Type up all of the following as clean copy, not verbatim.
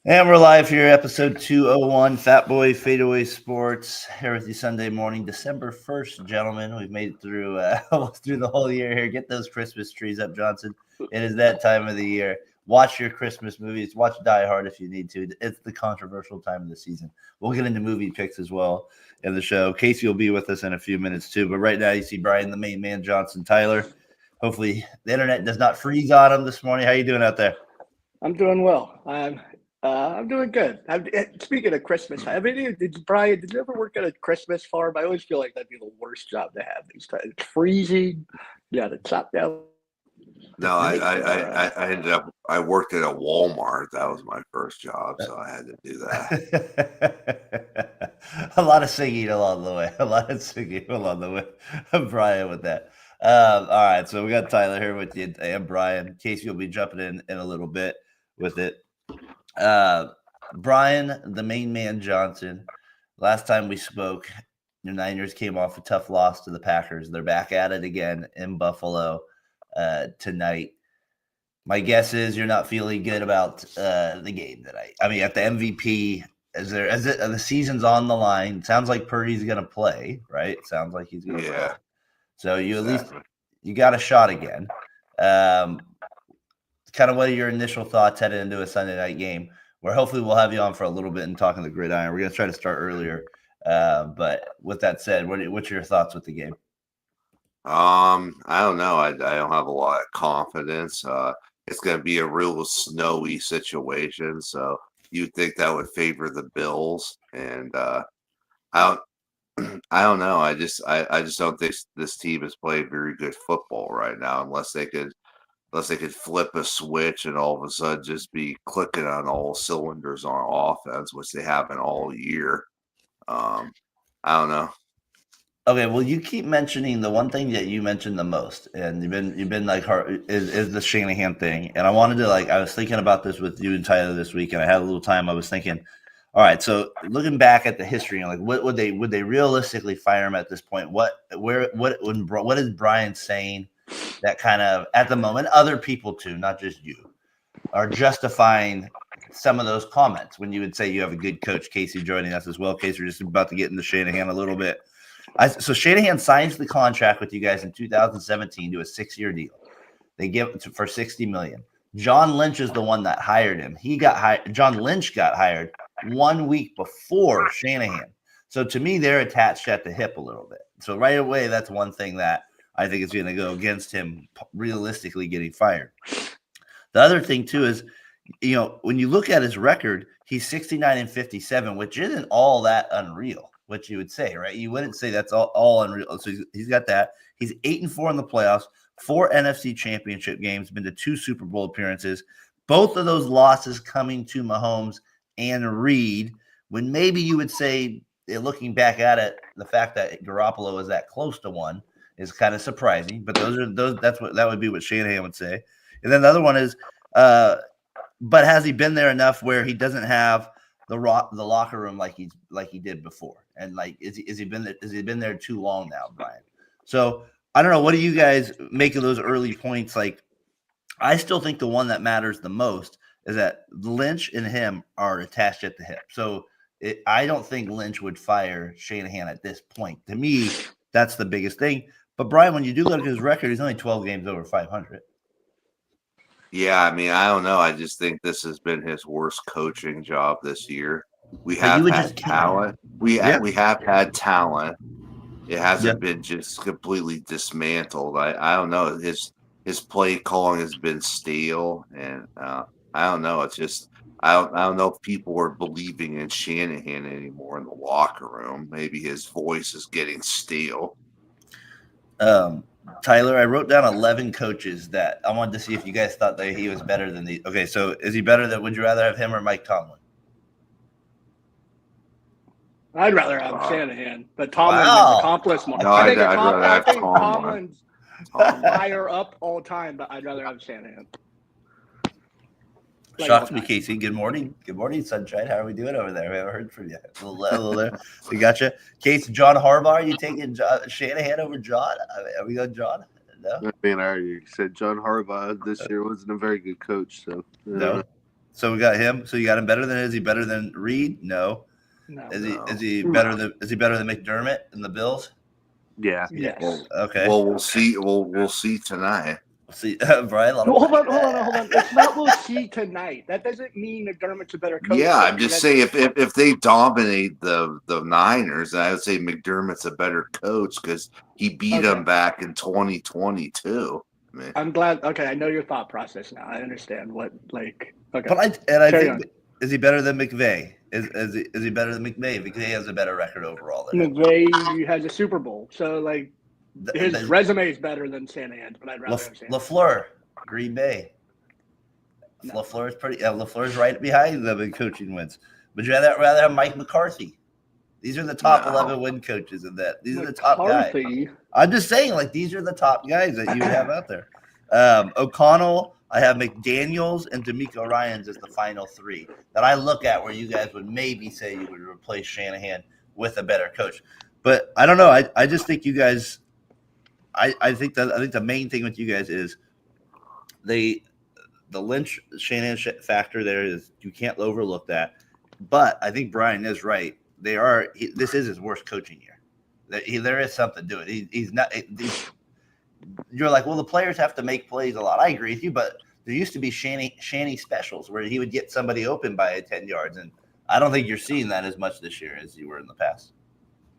And we're live here, episode 201, Fatboy FadeAway Sports, here with you Sunday morning, December 1st, gentlemen. We've made it through almost through the whole year here. Get those Christmas trees up, Johnson. It is that time of the year. Watch your Christmas movies. Watch Die Hard if you need to. It's the controversial time of the season. We'll get into movie picks as well in the show. Casey will be with us in a few minutes too. But right now you see Brian, the main man, Johnson, Tyler. Hopefully the internet does not freeze on him this morning. How you doing out there? I'm doing well. I'm doing good. Speaking of Christmas, Brian, did you ever work at a Christmas farm? I always feel like that'd be the worst job to have these times. It's freezing. Yeah, to chop down. No, I ended up. I worked at a Walmart. That was my first job, so I had to do that. A lot of singing along the way. Brian with that. All right, so we got Tyler here with you and Brian. Casey will be jumping in a little bit with it. Brian, the main man, Johnson. Last time we spoke, the Niners came off a tough loss to the Packers. They're back at it again in Buffalo tonight. My guess is you're not feeling good about the game tonight. I mean, at the MVP, the season's on the line. Sounds like Purdy's going to play, right? Sounds like he's going to play. So you exactly. At least you got a shot again. Kind of what are your initial thoughts heading into a Sunday night game where hopefully we'll have you on for a little bit and talking the gridiron. We're going to try to start earlier. But with that said, what's your thoughts with the game? I don't know. I don't have a lot of confidence. It's going to be a real snowy situation. So you'd think that would favor the Bills. And I don't know. I just don't think this team is playing very good football right now unless they could flip a switch and all of a sudden just be clicking on all cylinders on offense, which they haven't all year. I don't know. Okay, well, you keep mentioning the one thing that you mentioned the most, and you've been like is the Shanahan thing. And I wanted to I was thinking about this with you and Tyler this week, and I had a little time. I was thinking, all right, so looking back at the history, what would they realistically fire him at this point? What is Brian saying that kind of at the moment other people too, not just you, are justifying some of those comments when you would say you have a good coach? Casey joining us as well. Casey, we're just about to get into Shanahan a little bit. So Shanahan signs the contract with you guys in 2017 to a 6-year deal. They give it for $60 million. John Lynch is the one that hired him. John Lynch got hired 1 week before Shanahan. So to me, they're attached at the hip a little bit. So right away, that's one thing that I think is going to go against him realistically getting fired. The other thing too is, when you look at his record, he's 69-57, which isn't all that unreal. What you would say, right? You wouldn't say that's all unreal. So he's got that. He's 8-4 in the playoffs, 4 NFC championship games, been to 2 Super Bowl appearances. Both of those losses coming to Mahomes and Reed, when maybe you would say, looking back at it, the fact that Garoppolo is that close to one is kind of surprising. But that would be what Shanahan would say. And then the other one is, but has he been there enough where he doesn't have the locker room like he did before? And is he been there too long now, Brian? So I don't know. What do you guys make of those early points? I still think the one that matters the most is that Lynch and him are attached at the hip. So I don't think Lynch would fire Shanahan at this point. To me, that's the biggest thing. But Brian, when you do look at his record, he's only 12 games over 500. Yeah, I mean, I don't know. I just think this has been his worst coaching job this year. We have had talent. We have had talent. It hasn't been just completely dismantled. I don't know. His play calling has been stale, and I don't know. It's just I don't know if people are believing in Shanahan anymore in the locker room. Maybe his voice is getting stale. Tyler, I wrote down 11 coaches that I wanted to see if you guys thought that he was better than the. Okay, so is he better than? Would you rather have him or Mike Tomlin? I'd rather have Shanahan, but Tomlin's accomplished more. No, I'd rather have Tomlin's higher up all time, but I'd rather have Shanahan. Shocks me, Casey. Good morning. Good morning, Sunshine. How are we doing over there? We haven't heard from you. A little there. We got you. Casey, John Harbaugh, are you taking Shanahan over John? Are we going John? No. You said John Harbaugh this year wasn't a very good coach. So no. So we got him. So you got him better than? Is he better than Reed? No. No. Is he better than McDermott and the Bills? Yeah. Yes. Okay. Well, we'll see. We'll see tonight. We'll see. Brian, Hold on. It's not we'll see tonight. That doesn't mean McDermott's a better coach. Yeah, I'm just saying if they dominate the Niners, I would say McDermott's a better coach because he beat them back in 2022. I mean, I'm glad. Okay, I know your thought process now. I understand what Okay. But I think is he better than McVay? Is he better than McVay? McVay has a better record overall than him. McVay has a Super Bowl, so like his resume is better than Shanahan's, but I'd rather have Shanahan. LaFleur, Green Bay. No. LaFleur is pretty. LaFleur's right behind them in coaching wins. Would you rather have Mike McCarthy? These are the top 11 win coaches in that. These are the top guys. I'm just saying, like these are the top guys that you have out there. O'Connell. I have McDaniels and D'Amico Ryans as the final three that I look at where you guys would maybe say you would replace Shanahan with a better coach. But I don't know. I just think you guys I think the main thing with you guys is the Lynch Shanahan factor there is you can't overlook that. But I think Brian is right. This is his worst coaching year. There is something to it. He's not you're like, well, the players have to make plays a lot. I agree with you, but there used to be Shanny specials where he would get somebody open by 10 yards, and I don't think you're seeing that as much this year as you were in the past.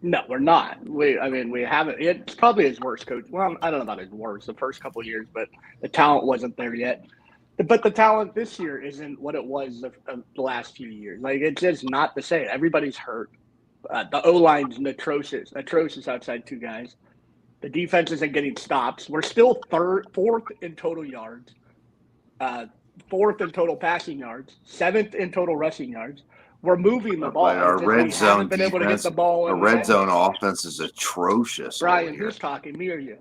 No, we're not. We haven't. It's probably his worst coach. Well, I don't know about his worst the first couple of years, but the talent wasn't there yet. But the talent this year isn't what it was the last few years. Like, it's just not the same. Everybody's hurt. The O-line's atrocious outside two guys. The defense isn't getting stops. We're still fourth in total yards, fourth in total passing yards, seventh in total rushing yards. We're moving the ball. But our red zone been able to get the ball. Our red zone offense is atrocious. Brian, who's talking? Me or you?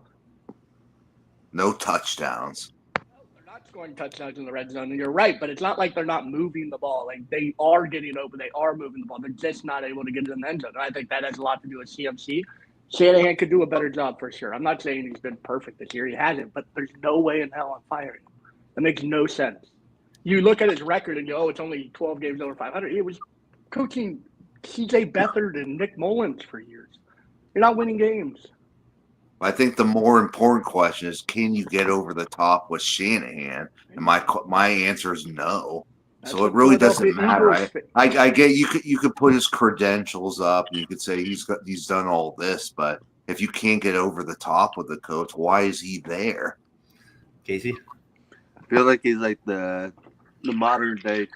No touchdowns. They're not scoring touchdowns in the red zone. And you're right, but it's not like they're not moving the ball. Like they are getting open. They are moving the ball. They're just not able to get it in the end zone. And I think that has a lot to do with CMC. Shanahan could do a better job for sure. I'm not saying he's been perfect this year. He hasn't, but there's no way in hell I'm firing him. That makes no sense. You look at his record and go, it's only 12 games over 500. He was coaching C.J. Beathard and Nick Mullins for years. You're not winning games. I think the more important question is, can you get over the top with Shanahan? And my answer is no. So it really doesn't matter. I get you could put his credentials up and you could say he's done all this, but if you can't get over the top with the coach, why is he there? Casey? I feel like he's like the modern day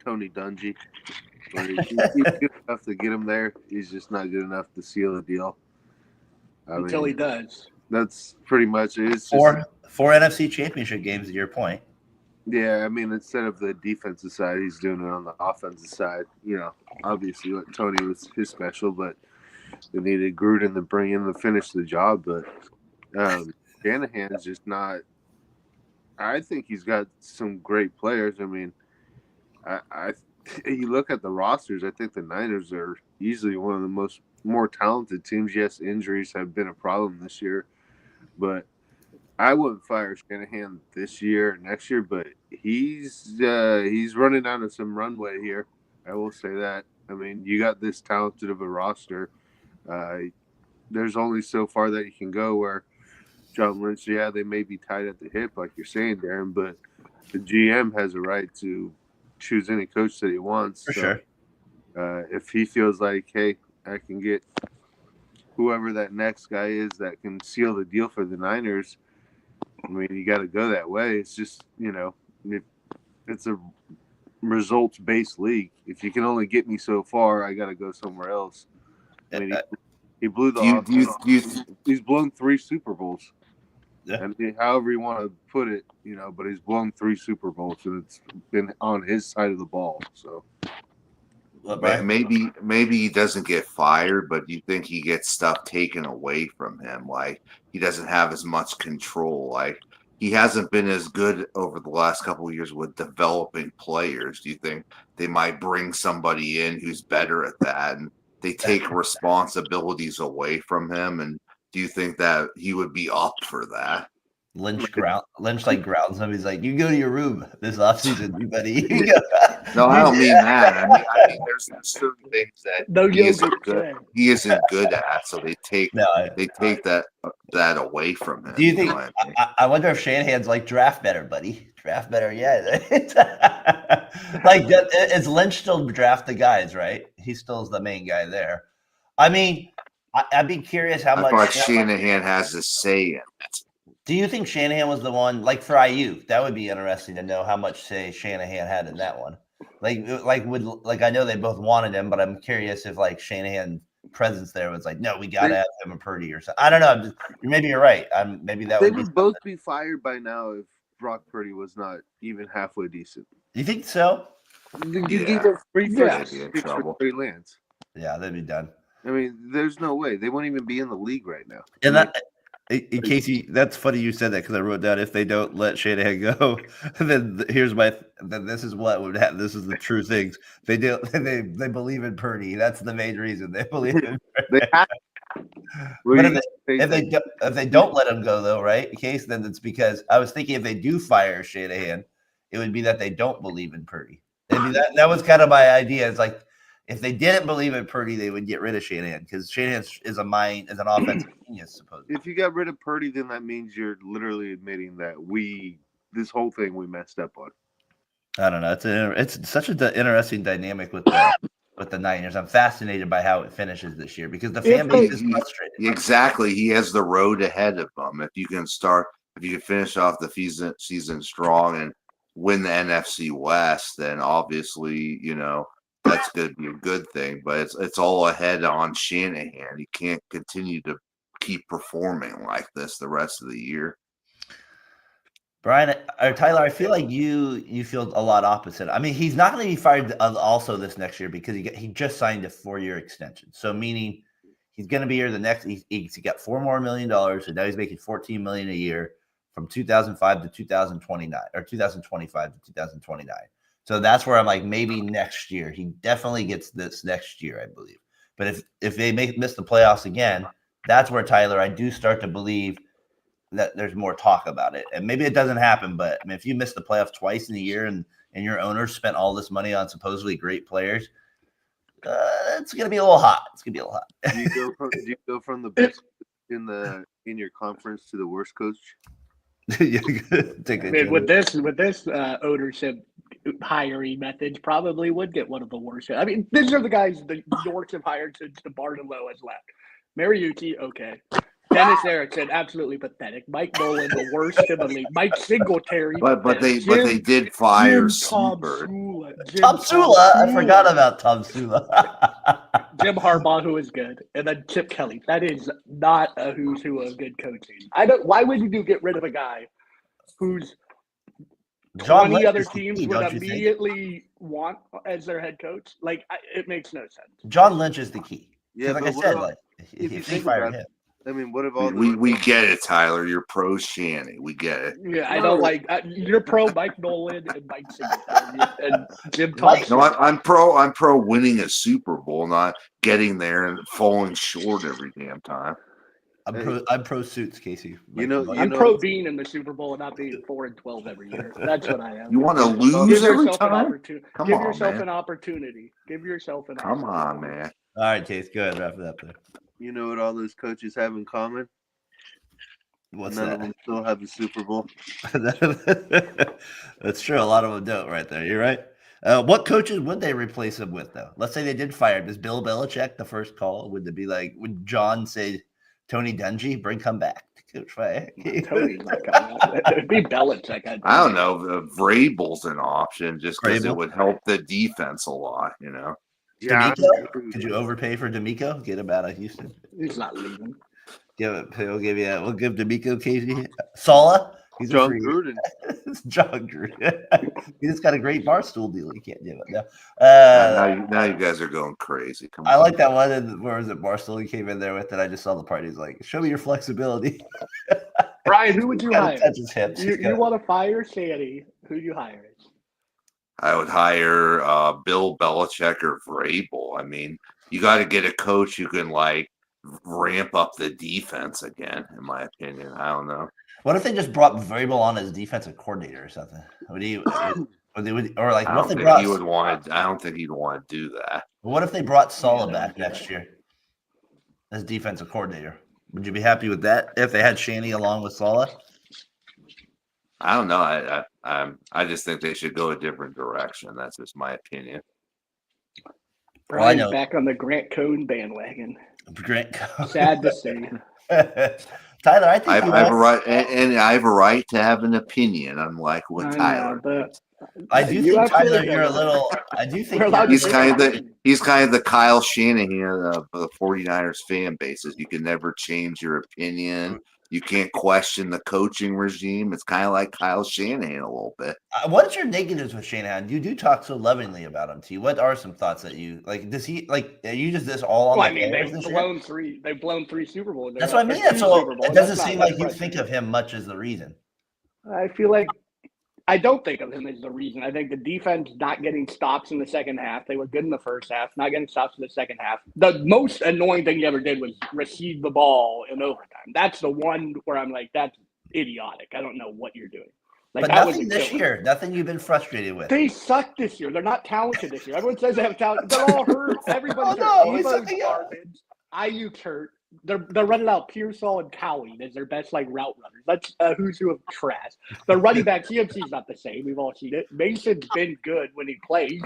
Tony Dungy. He's good enough to get him there. He's just not good enough to seal the deal. Until he does. That's pretty much it. It's four NFC championship games at your point. Yeah, I mean, instead of the defensive side, he's doing it on the offensive side. You know, obviously, what Tony was his special, but they needed Gruden to bring in to finish the job. But Shanahan is just not. I think he's got some great players. I mean, you look at the rosters. I think the Niners are easily one of the more talented teams. Yes, injuries have been a problem this year, but I wouldn't fire Shanahan this year or next year, but he's running out of some runway here. I will say that. I mean, you got this talented of a roster. There's only so far that you can go where John Lynch, they may be tied at the hip, like you're saying, Daren, but the GM has a right to choose any coach that he wants. For sure. If he feels like, hey, I can get whoever that next guy is that can seal the deal for the Niners, I mean, you got to go that way. It's just, it's a results-based league. If you can only get me so far, I got to go somewhere else. I mean, he blew the he's blown 3 Super Bowls. Yeah. And however you want to put it, but he's blown 3 Super Bowls, and it's been on his side of the ball. So maybe he doesn't get fired, but you think he gets stuff taken away from him. Like he doesn't have as much control. Like he hasn't been as good over the last couple of years with developing players. Do you think they might bring somebody in who's better at that, and they take responsibilities away from him? And do you think that he would be up for that? Lynch like grounds him. He's like, "You go to your room this offseason, you buddy." You go. No, I don't mean that. I mean, there's certain things that No he isn't yogurt good. today. He isn't good at, so they take No, that away from him. do you think? in my opinion. I wonder if Shanahan's like draft better, buddy. Draft better, yeah. Like, is Lynch still draft the guys? Right, he still is the main guy there. I mean, I'd be curious how I much. thought Shanahan has a say in it. Do you think Shanahan was the one, like for IU? That would be interesting to know how much say Shanahan had in that one. I know they both wanted him, but I'm curious if like Shanahan's presence there was like, no, we got to have him a Purdy or something. I don't know. Maybe you're right. Maybe that They would be would both be fired by now if Brock Purdy was not even halfway decent. You think so? You Yeah. give up free Yeah. first They'd be in picks for trouble. Trey Lance. Yeah, they'd be done. I mean, there's no way they won't even be in the league right now. And that, in case that's funny you said that because I wrote down if they don't let Shanahan go, then this is what would happen. This is the true things they do. They believe in Purdy. That's the main reason they believe in. They have. But if they don't let him go though, right? In case then it's because I was thinking if they do fire Shanahan, it would be that they don't believe in Purdy. Maybe that was kind of my idea. It's like if they didn't believe in Purdy, they would get rid of Shanahan because Shanahan is an offensive genius, supposedly. If you got rid of Purdy, then that means you're literally admitting that this whole thing we messed up on. I don't know. It's such an interesting dynamic with the Niners. I'm fascinated by how it finishes this year because the fan base is frustrated. Exactly. He has the road ahead of him. If you can finish off the season strong and win the NFC West, then obviously, that's going to be a good thing. But it's all ahead on Shanahan. He can't continue to keep performing like this the rest of the year. Brian or Tyler, I feel like you feel a lot opposite. I mean, he's not going to be fired also this next year because he just signed a 4-year extension. So meaning he's going to be here the next. He got $4 million, and now he's making $14 million a year from 2005 to 2029 or 2025 to 2029. So that's where I'm like, maybe next year he definitely gets this next year, I believe. But if they miss the playoffs again, that's where Tyler, I do start to believe that there's more talk about it. And maybe it doesn't happen, but I mean, if you miss the playoffs twice in a year and your owners spent all this money on supposedly great players, it's going to be a little hot. It's going to be a little hot. Do you go from the best in your conference to the worst coach? Yeah, I mean, with this ownership hiring methods, probably would get one of the worst. I mean, these are the guys the Yorks have hired since the Barlow has left. Mariucci, okay. Dennis Erickson, absolutely pathetic. Mike Nolan, the worst in the league. Mike Singletary, but they did fire Seabird. Tom Sula. I forgot about Tom Sula. Jim Harbaugh, who is good, and then Chip Kelly. That is not a who's who of good coaching. Why would you get rid of a guy who's 20 other teams would immediately want as their head coach? Like, it makes no sense. John Lynch is the key. Yeah, like I said, if they fired him. I mean, what if all we get it, Tyler? You're pro Shanny. We get it. Yeah, I don't like you're pro Mike Nolan and Mike Singletary and Jim Thompson. No, I'm pro winning a Super Bowl, not getting there and falling short every damn time. I'm pro suits, Casey. I'm pro being in the Super Bowl and not being 4-12 every year. That's what I am. You want to lose every time? Give yourself an opportunity. Give yourself an opportunity. Come on, man. All right, Chase, go ahead, wrap it up there. You know what all those coaches have in common? What's None that? of them still have the Super Bowl. That's true. A lot of them don't right there. You're right. What coaches would they replace him with, though? Let's say they did fire him. Is Bill Belichick the first call? Would it be like, would John say, Tony Dungy, come back to coach fire? Tony's not coming out. It'd be Belichick. I don't know. Vrabel's an option just because it would help the defense a lot, Yeah, Could you overpay for D'Amico? Get him out of Houston. He's not leaving. We'll give D'Amico Casey. Sala. He's John Gruden. John Gruden. He just got a great Barstool deal. You can't do it. Now you guys are going crazy. Come I on. like that one. Where was it? Barstool he came in there with it. I just saw the party. He's like, show me your flexibility. Brian, who would you hire? Touch his hips. You want to fire Shanny? Who do you hire? I would hire Bill Belichick or Vrabel. I mean, you got to get a coach who can ramp up the defense again. In my opinion, I don't know. What if they just brought Vrabel on as defensive coordinator or something? Would he? Would they? Or like, I what if don't they think brought? he would want. I don't think he'd want to do that. What if they brought Sala Yeah, back yeah. next year as defensive coordinator? Would you be happy with that if they had Shanny along with Sala? I don't know. I just think they should go a different direction. That's just my opinion. Well, I Brian's know. back on the Grant Cohn bandwagon. Grant. Sad to see. Tyler, I think I have a right, and I have a right to have an opinion, unlike what I know, Tyler. but I do you think Tyler, absolutely you're a don't. little. I do think We're allowed He's to kind of disagree. he's kind of the Kyle Shanahan of the 49ers fan bases. You can never change your opinion. You can't question the coaching regime. It's kind of like Kyle Shanahan a little bit. What's your negatives with Shanahan? You do talk so lovingly about him, T. What are some thoughts that you like? Does he like? Are you just this all on Well, the I mean, players they've this year? blown three. They've blown 3 Super Bowls. That's what I mean. So it doesn't seem like you think of him much as the reason. I feel like I don't think of him as the reason. I think the defense not getting stops in the second half. They were good in the first half, not getting stops in the second half. The most annoying thing he ever did was receive the ball in overtime. That's the one where I'm like, that's idiotic. I don't know what you're doing. Like, But that was nothing a this killer. year. Nothing you've been frustrated with. They suck this year. They're not talented this year. Everyone says they have talent. They're all hurt. Everybody's Oh, no, we hurt. suck Debo's again. garbage. Ayuk's hurt. They're running out Pearsall and Cowie as their best like route runners. That's who's who of trash. The running back CMC's not the same. We've all seen it. Mason's been good when he plays.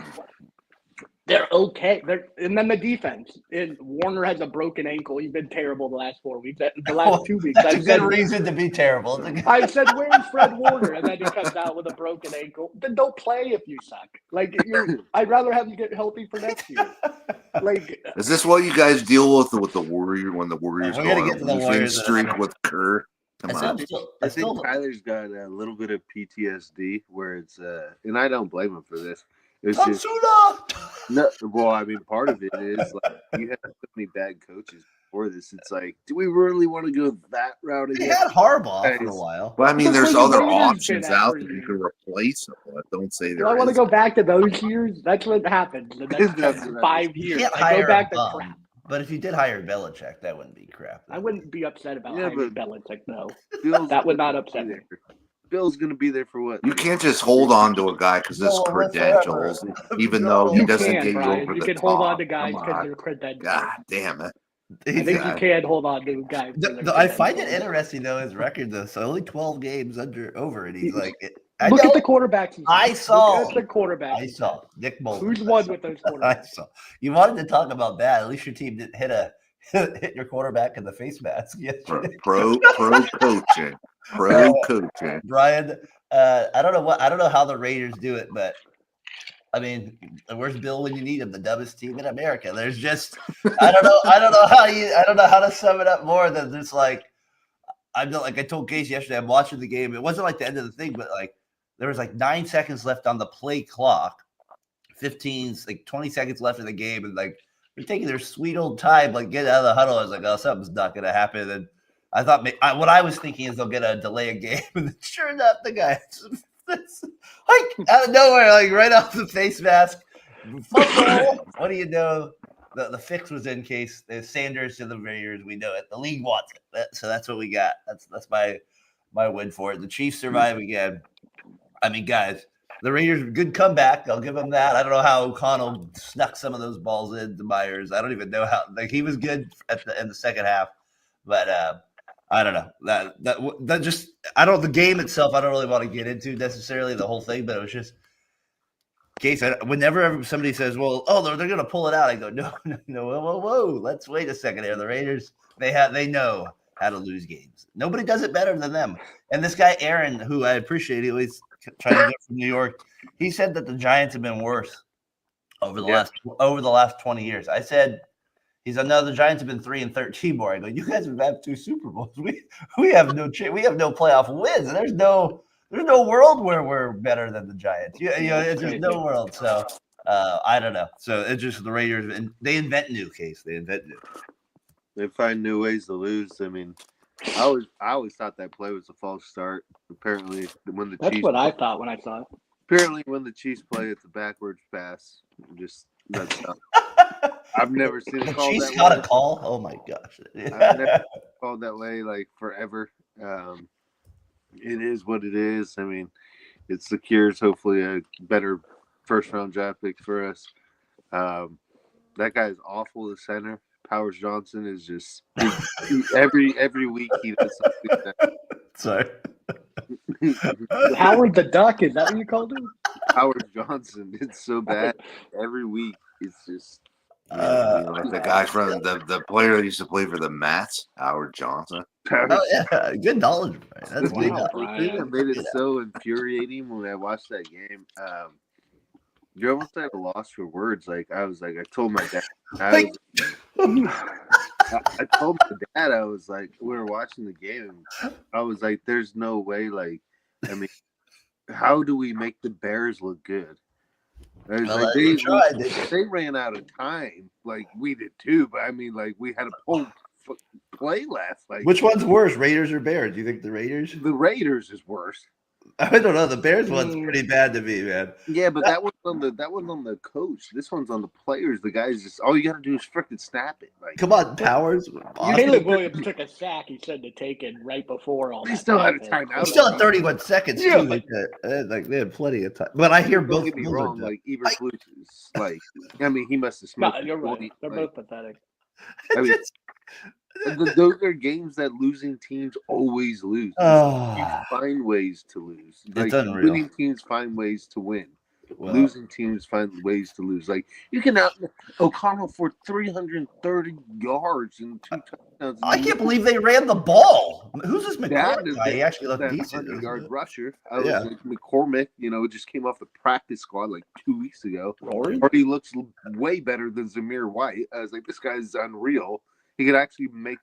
They're okay. And then the defense. And Warner has a broken ankle. He's been terrible the last 4 weeks. The last 2 weeks. That's a good reason to be terrible. I said, "Where's Fred Warner?" And then he comes out with a broken ankle. Then don't play if you suck. Like I'd rather have you get healthy for next year. Like, Is this what you guys deal with the Warrior when the Warriors We're go gonna on get a to the losing Warriors in a streak minute. with Kerr? Come on. I think Tyler's got a little bit of PTSD where it's and I don't blame him for this. It's just no. Well, I mean, part of it is like you have so many bad coaches before this. It's like, do we really want to go that route They Oh, had again? Harbaugh for a while. But I mean, there's Well, the other Raiders options been at out for there you years. can replace them with. Don't say do there I want to isn't. go back to those years? That's what happens. The next That's what 5 You years. can't I hire go back a to bum, crap. but if you did hire Belichick, that wouldn't be crap. I wouldn't be upset about hiring Belichick. No, Bill's that would not gonna upset be me. there. Bill's going to be there for what? You can't just hold on to a guy because his No, credentials, whatever. even No. though he You doesn't can, get you Brian. over You the can top. hold on to guys Come because on. they're credentials. God damn it. I think you can hold on to guys. for their I find it credentials. interesting though his record though. So only 12 games over, and he's like, Look at the quarterbacks. I saw. Look at the quarterbacks. I saw Nick Mullins. Who's won with those I quarterbacks? saw. You wanted to talk about that. At least your team didn't hit your quarterback in the face mask yesterday. Pro coaching. Pro coaching. Brian, I don't know how the Raiders do it, but I mean, where's Bill when you need him? The dumbest team in America. There's just I don't know how to sum it up more than just like I told Casey yesterday, I'm watching the game. It wasn't like the end of the thing, but like there was like 9 seconds left on the play clock, 20 seconds left in the game, and like they're taking their sweet old time, like get out of the huddle. I was like, oh, something's not gonna happen. And I thought what I was thinking is they'll get a delay a game, and then sure enough, the guy like out of nowhere, like right off the face mask. What do you know? The fix was in case there's Sanders to the Raiders. We know it. The league wants it, so that's what we got. That's my win for it. The Chiefs survive again. I mean, guys, the Raiders good comeback. I'll give them that. I don't know how O'Connell snuck some of those balls into Myers. I don't even know how. Like he was good in the second half, but I don't know that just the game itself. I don't really want to get into necessarily the whole thing, but it was just. Case, whenever somebody says, "Well, they're going to pull it out," I go, "No, whoa, let's wait a second here." The Raiders, they know how to lose games. Nobody does it better than them. And this guy Aaron, who I appreciate, he always trying to get from New York. He said that the Giants have been worse over the last 20 years. I said, he's no, the Giants have been 3-13 more. I go, you guys have had 2 Super Bowls. We have no playoff wins. There's no world where we're better than the Giants. It's just no world. So I don't know. So it's just the Raiders, and they invent new. They invent new. They find new ways to lose. I mean, I always thought that play was a false start. Apparently, when the That's Chiefs, what I thought when I saw it. apparently when the Chiefs play, it's a backwards pass. Just that's I've never seen it called Chiefs that got way. a call. Oh my gosh! I've never called that way like forever. it is what it is. I mean, it secures hopefully a better first round draft pick for us. That guy is awful at center. Powers Johnson is just every week he does something. Sorry. Howard the Duck, is that what you called him? Powers Johnson, it's so bad. Every week, it's just. Like the guy from the player that used to play for the Mets, Howard Johnson. Oh yeah, good knowledge. Right? That's The good. Wow, thing that Brian. made it so infuriating when I watched that game. You almost had a loss for words. Like I told my dad. I told my dad, I was like, we were watching the game. I was like, there's no way. Like, I mean, how do we make the Bears look good? I was like, they ran out of time, like we did too. But I mean, like we had a whole play left. Like, Which one's worse, Raiders or Bears? Do you think the Raiders? The Raiders is worse. I don't know. The Bears one's pretty bad to me, man. Yeah, but that one's on the coach. This one's on the players. The guys just all you got to do is frickin' snap it. Like, Come on, Powers. Caleb Williams took a sack he said to take it right before all. They that still had a happened. timeout. Still at 31 seconds. Yeah, Too, like they had plenty of time. But I hear Don't both. get me wrong. Like Eberflus is like. I mean, he must have No, smoked. you're right. 20, They're like, both pathetic. I mean, those are games that losing teams always lose. Oh, You find ways to lose. It's unreal. Winning teams find ways to win. well, Losing teams find ways to lose. Like you can out O'Connell for 330 yards and 2 touchdowns. I can't believe they ran the ball. Who's this That McCormick is guy? He actually looked that decent. 100-yard rusher. Yeah. Like McCormick, just came off the practice squad like 2 weeks ago. Rory? Or he looks way better than Zamir White. I was like, this guy's unreal. He could actually make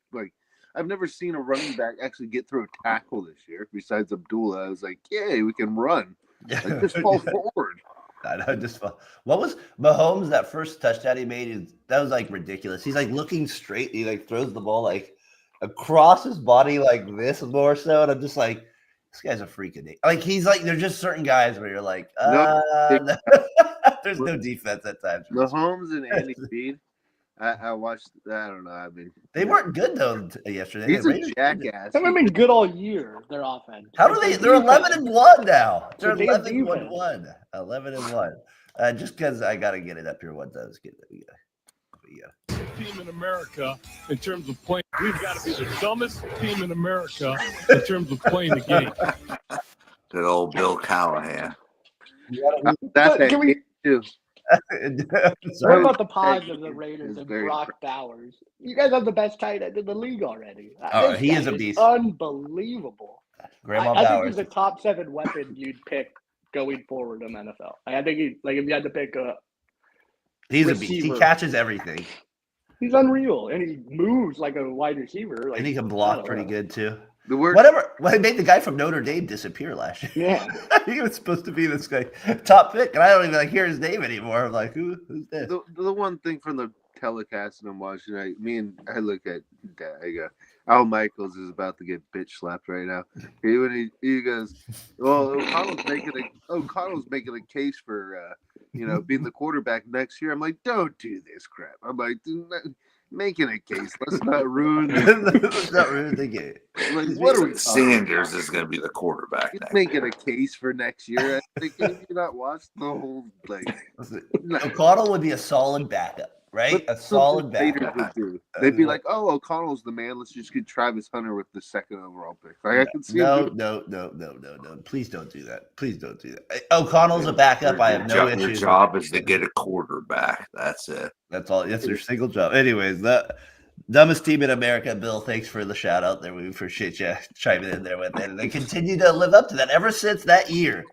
I've never seen a running back actually get through a tackle this year besides Abdullah. I was like, yay, we can run. Like, just fall forward. I know, what was Mahomes, that first touchdown he made? That was like ridiculous. He's like looking straight. He like throws the ball like across his body like this more so. And I'm just like, this guy's a freak of nature. Like he's like, there's just certain guys where you're like, there's no defense at times. Mahomes and Andy Reid. I watched. I don't know. I mean, They weren't good though yesterday. he's a jackass. They haven't been good all year. Their offense. How do they? They're 11-1 now. They're Their 11-1. 11-1. Just because I gotta get it up here. What does get it? Yeah. Team in America in terms of playing. We've got to be the dumbest team in America in terms of playing the game. Good old Bill Callahan. That's Can we? too. What about the positives of the Raiders It's and very Brock Bowers? You guys have the best tight end in the league already. Oh, This he guy is a beast. Unbelievable. Grandma I think Bowers. he's a top 7 weapon you'd pick going forward in the NFL. I think if you had to pick He's a beast. He receiver. catches everything, he's unreal, and he moves like a wide receiver. Like, and he can I block don't pretty know. good too. The word. Whatever. Well, he made the guy from Notre Dame disappear last year. Yeah. He was supposed to be this guy top pick, and I don't even hear his name anymore. I'm like, who's this? The one thing from the telecast and I'm watching, I look at Dad. I go, Al Michaels is about to get bitch slapped right now. He goes, well, O'Connell's making a case for being the quarterback next year. I'm like, don't do this crap. I'm like, making a case. Let's not ruin it. Let's not ruin the game. Like, what are we talking Sanders about? is going to be the quarterback. He's next making year. a case for next year. I think have you not watched the whole O'Connell would be a solid backup, right? A solid Raiders backup. would do. They'd be like, "Oh, O'Connell's the man. Let's just get Travis Hunter with the 2nd overall pick." Like, I can see No. him Please don't do that. Please don't do that. O'Connell's a backup. I have no Your issues. job is to get a quarterback. That's it. That's all. That's your single job. Anyways, the dumbest team in America. Bill, thanks for the shout out there. We appreciate you chiming in there with it. And they continue to live up to that ever since that year,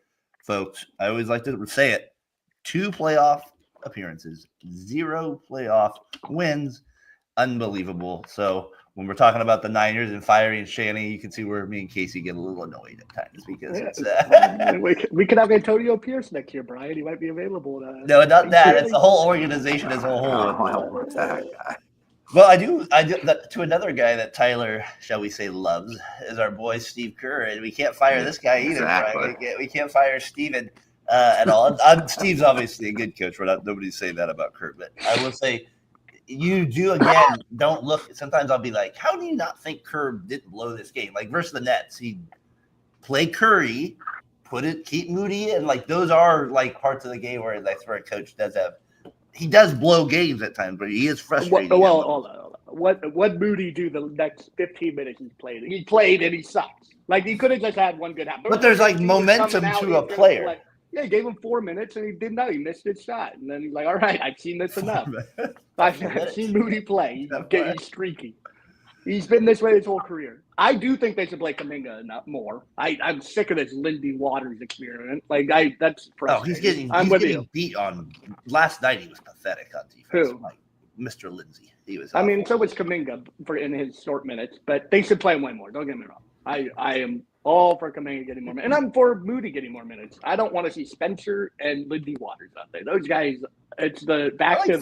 folks. I always like to say it: 2 playoff appearances, 0 playoff wins. Unbelievable. So when we're talking about the Niners and firing Shanny, you can see where me and Casey get a little annoyed at times because it's we could have Antonio Pierce next year, Brian. He might be available. no, not that. It's the whole organization as a whole. Oh, that guy. Well, I do to another guy that Tyler, shall we say, loves is our boy Steve Kerr, and we can't fire this guy either. Exactly. Brian. We can't fire Steven at all. Steve's obviously a good coach. Nobody's saying that about Kerr, but I will say you do again. Don't look. Sometimes I'll be like, how do you not think Kerr didn't blow this game? Like versus the Nets, he play Curry, keep Moody in. Like those are like parts of the game where that's where a coach does have. He does blow games at times, but he is frustrating. Well, hold on. What Moody do the next 15 minutes he's played? He played and he sucks. Like he could have just had one good half. But there's like momentum to a player. Yeah, he gave him 4 minutes and he didn't know. He missed his shot. And then he's like, all right, I've seen this enough. I've seen Moody play. He's streaky. He's been this way his whole career. I do think they should play Kuminga more. I'm sick of this Lindy Waters experiment. That's frustrating. He's getting beat on. Last night he was pathetic on defense. Who? Like Mr. Lindsay. He was. I mean, so was Kuminga in his short minutes, but they should play him way more. Don't get me wrong. I am all for Kuminga getting more minutes, and I'm for Moody getting more minutes. I don't want to see Spencer and Lindy Waters out there. Those guys. It's back to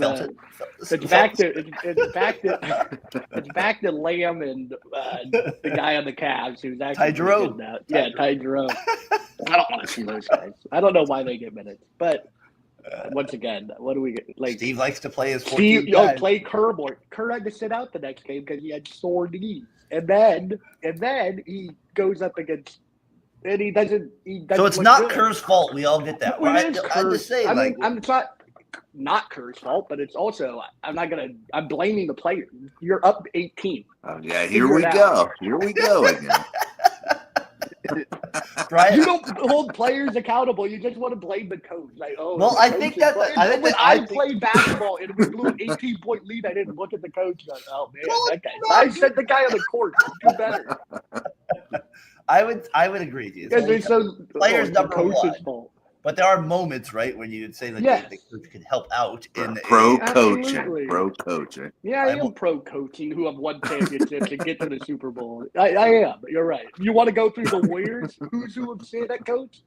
Lamb and the guy on the Cavs who's actually Ty Jerome. Ty Jerome. I don't want to see those guys. I don't know why they get minutes, but once again, what do we get? Like Steve likes to play his 14 play Kerr more. Kerr had to sit out the next game because he had sore knees, and then he goes up against. And he doesn't. So it's not Kerr's fault. We all get that. I just say, I'm not Kerr's fault, but it's also I'm blaming the player. You're up 18. Oh yeah, here we go again. Brian, you don't hold players accountable. You just want to blame the coach. Like, I think that when I played basketball and we blew an 18-point lead, I didn't look at the coach. Like, oh man, that guy. I said the guy on the court do better. I would agree with you. Players number one. Fault. But there are moments, right, when you would say that the coach could help out in pro coaching. Yeah, I am pro coaching who have won championships and get to the Super Bowl. I am. You're right. You want to go through the Warriors? who have said that coach?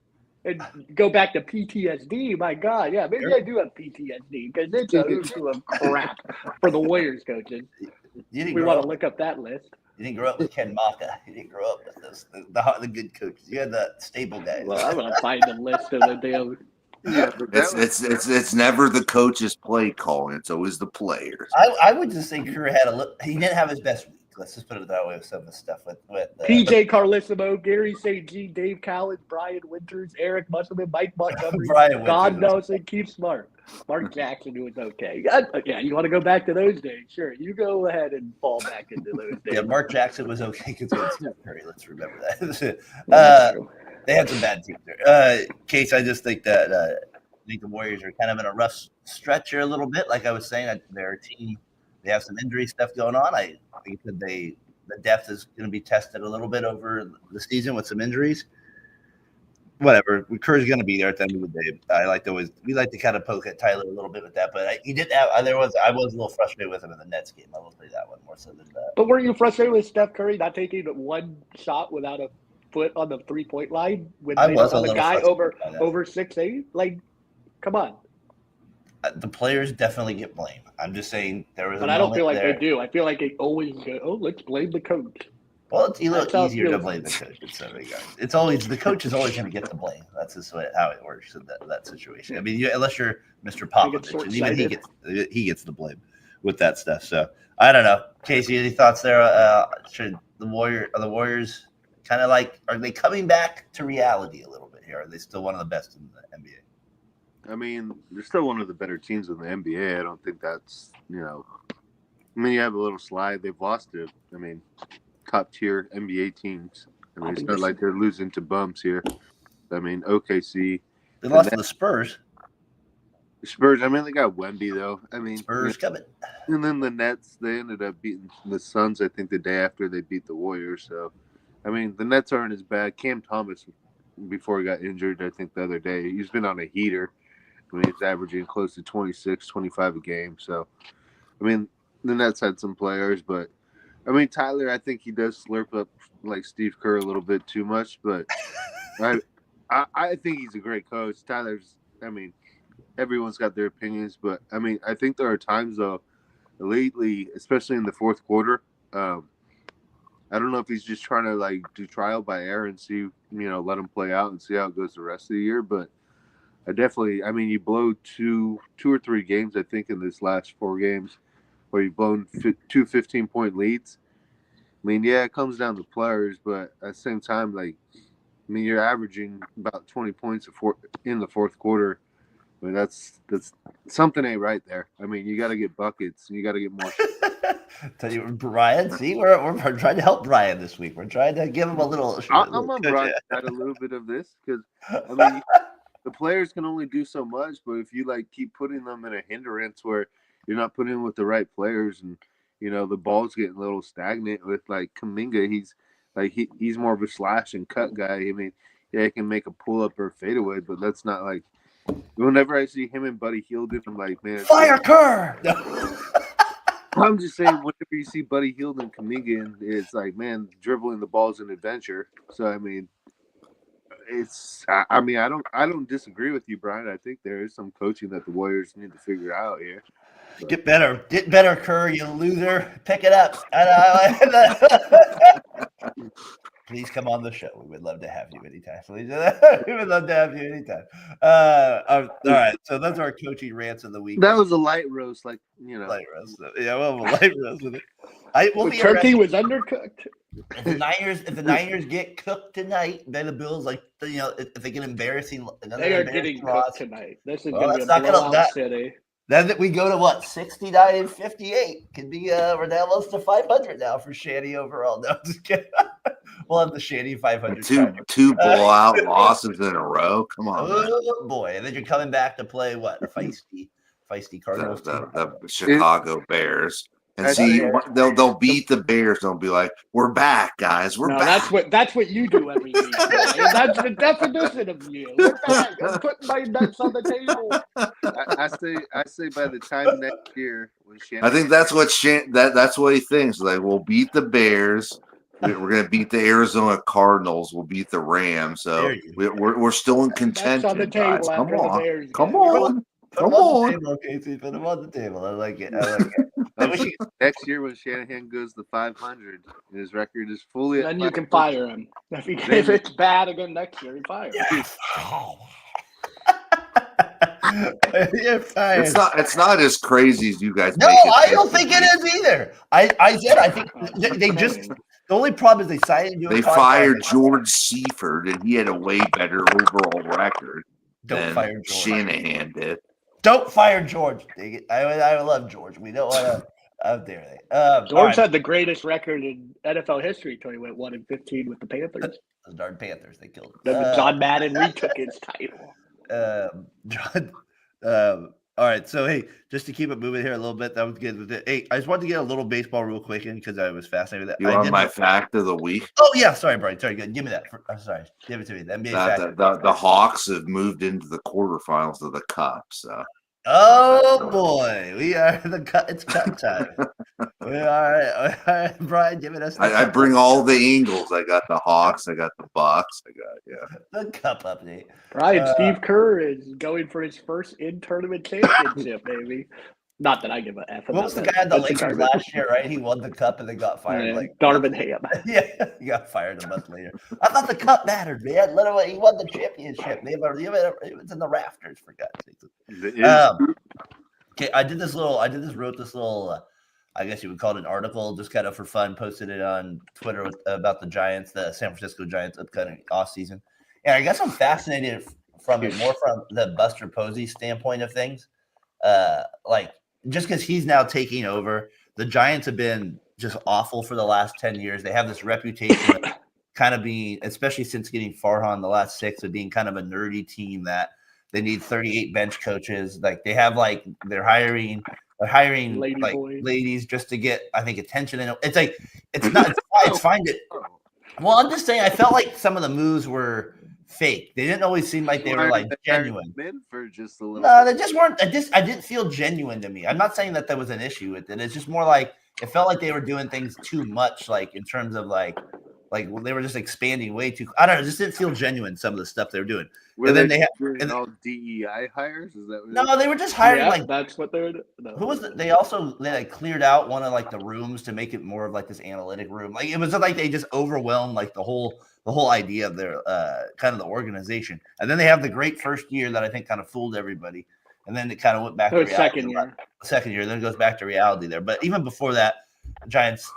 And go back to PTSD. My God, yeah, maybe I do have PTSD because it's a who's who of crap for the Warriors coaches. We want to look up that list. You didn't grow up with Ken Maka. You didn't grow up with the good coaches. You had the stable guys. Well, I'm gonna find the list of the damn. Yeah, it's never the coach's play calling. It's always the players. I would just say Kerr he didn't have his best week. Let's just put it that way with some of the stuff with PJ Carlissimo, Gary St. Jean, Dave Collins, Brian Winters, Eric Musselman, Mike Montgomery, God Nelson, Keith Smart, Mark Jackson, who was okay. Yeah, you want to go back to those days? Sure, you go ahead and fall back into those days. Yeah, Mark Jackson was okay because we had Steph Curry. Let's remember that. They had some bad teams there. Case, I just think that I think the Warriors are kind of in a rough stretch here a little bit. Like I was saying, their team. They have some injury stuff going on. I think that the depth is going to be tested a little bit over the season with some injuries. Whatever, Kerr's going to be there at the end of the day. We like to kind of poke at Tyler a little bit with that, but I was a little frustrated with him in the Nets game. I will play that one more so than that. But were you frustrated with Steph Curry not taking one shot without a foot on the 3-point line when they was on the guy over 6'8"? Like, come on. The players definitely get blamed. I'm just saying there was. But I don't feel like they do. I feel like they always go, "Oh, let's blame the coach." Well, it's a little easier to blame the coach in some regards. It's always the coach is always going to get the blame. That's just how it works in that situation. I mean, unless you're Mr. Popovich, and even he gets the blame with that stuff. So I don't know, Casey. Any thoughts there? Should the Warriors kind of are they coming back to reality a little bit here? Are they still one of the best in the NBA? I mean, they're still one of the better teams in the NBA. I don't think that's, I mean, you have a little slide. They've lost to, top tier NBA teams. I mean, it's not like they're losing to bumps here. I mean, OKC. They lost to the Spurs. The Spurs, I mean, they got Wemby, though. I mean, Spurs coming. And then the Nets, they ended up beating the Suns, I think, the day after they beat the Warriors. So, I mean, the Nets aren't as bad. Cam Thomas, before he got injured, I think the other day, he's been on a heater. I mean, he's averaging close to 26, 25 a game. So, I mean, the Nets had some players, but, I mean, Tyler, I think he does slurp up like Steve Kerr a little bit too much, but I think he's a great coach. Tyler's, I mean, everyone's got their opinions, but, I mean, I think there are times, though, lately, especially in the fourth quarter, I don't know if he's just trying to, do trial by error and see, let him play out and see how it goes the rest of the year, but you blow two or three games, I think, in this last 4 games where you've blown 2 15-point leads. I mean, yeah, it comes down to players, but at the same time, I mean, you're averaging about 20 points in the fourth quarter. I mean, that's something ain't right there. I mean, you got to get buckets and you got to get more. Tell you, Brian. See, we're trying to help Brian this week. We're trying to give him a little. I'm on Brian's side a little bit of this because I mean, the players can only do so much, but if you like keep putting them in a hindrance where you're not putting in with the right players, and the ball's getting a little stagnant with like Kuminga, he's more of a slash and cut guy. I mean, yeah, he can make a pull up or fadeaway, but that's not like. Whenever I see him and Buddy Hield, I'm like, man, fire Kerr. I'm just saying, whenever you see Buddy Hield and Kuminga, it's like, man, dribbling the ball's an adventure. So I mean, I don't disagree with you, Brian. I think there is some coaching that the Warriors need to figure out here. But. Get better, Kerr, you loser. Pick it up. Please come on the show. We would love to have you anytime. We would love to have you anytime. All right. So those are our coaching rants of the week. That was a light roast, light roast. Yeah, we'll have a light roast with it. The turkey was undercooked. If the Niners get cooked tonight, then the Bills, if they get embarrassing, they are getting cooked tonight. This is going to be a blowout city. Then that we go to what 69-58 could be we're down close to 500 now for Shanny overall. No, just kidding. We'll have the Shanny 500. Two blowout losses in a row. Come on, oh boy! And then you're coming back to play what a feisty Cardinals. The Chicago Bears. And see, they'll beat the Bears. They'll be like, "We're back, guys. We're back." That's what you do every week. That's the definition of you. We're back. I'm putting my nuts on the table. I say by the time next year, when Shanny, I think that's what that's what he thinks. Like, we'll beat the Bears. We're going to beat the Arizona Cardinals. We'll beat the Rams. So we're still in contention. On the table guys. Come on. Come on. Casey, put them on the table. I like it. Next year when Shanahan goes to 500, his record is fully. Then you can fire him. If it's bad again next year, you fire him. You're fired. It's not as crazy as you guys. No, I don't think it is either. I think they just. The only problem is they signed. They fired George Seifert, and he had a way better overall record than Shanahan did. Don't fire George. I love George. We don't want to. How dare they? George had the greatest record in NFL history until he went 1-15 with the Panthers. Those darn Panthers, they killed him. Then John Madden retook his title. All right, so hey, just to keep it moving here a little bit, that was good with it. Hey, I just wanted to get a little baseball real quick in because I was fascinated with that. You want my fact of the week? Oh yeah, sorry, Brian. Sorry, good. Give me that. I'm sorry, give it to me. The NBA fact. The Hawks have moved into the quarterfinals of the Cup. So. Oh boy, we are the cut. It's cut time. We are, Brian, giving us. I bring all the angles. I got the Hawks. I got the Bucks. I got the cup update. Brian, Steve Kerr is going for his first in-tournament championship, baby. Not that I give a F. What was the guy at the Lakers last year? Right, he won the cup and then got fired. Like Darvin Ham. Yeah, he got fired a month later. I thought the cup mattered, man. Literally, he won the championship. It was in the rafters for God's sake. Okay, I wrote this little. I guess you would call it an article, just kind of for fun. Posted it on Twitter about the Giants, the San Francisco Giants upcoming off season. And I guess I'm fascinated from it more from the Buster Posey standpoint of things. Just because he's now taking over, the Giants have been just awful for the last 10 years. They have this reputation of kind of being, especially since getting Farhan the last 6, of being kind of a nerdy team that they need 38 bench coaches. Like they have they're hiring ladies just to get, I think, attention. And it's like, it's fine to, well, I'm just saying, I felt like some of the moves were fake. They didn't always seem like they were genuine. For just a little no, they just weren't. I didn't feel genuine to me. I'm not saying that there was an issue with it. It's just more like it felt like they were doing things too much, like in terms of like they were just expanding way too. I don't know. It just didn't feel genuine. Some of the stuff they were doing. And then they had all DEI hires. Is that what no? They were just hiring that's what they were. No. Who was they cleared out one of the rooms to make it more of this analytic room. Like it was like they just overwhelmed the whole idea of their kind of the organization. And then they have the great first year that I think kind of fooled everybody. And then it kind of went back to reality. Second year, then it goes back to reality there. But even before that, the Giants,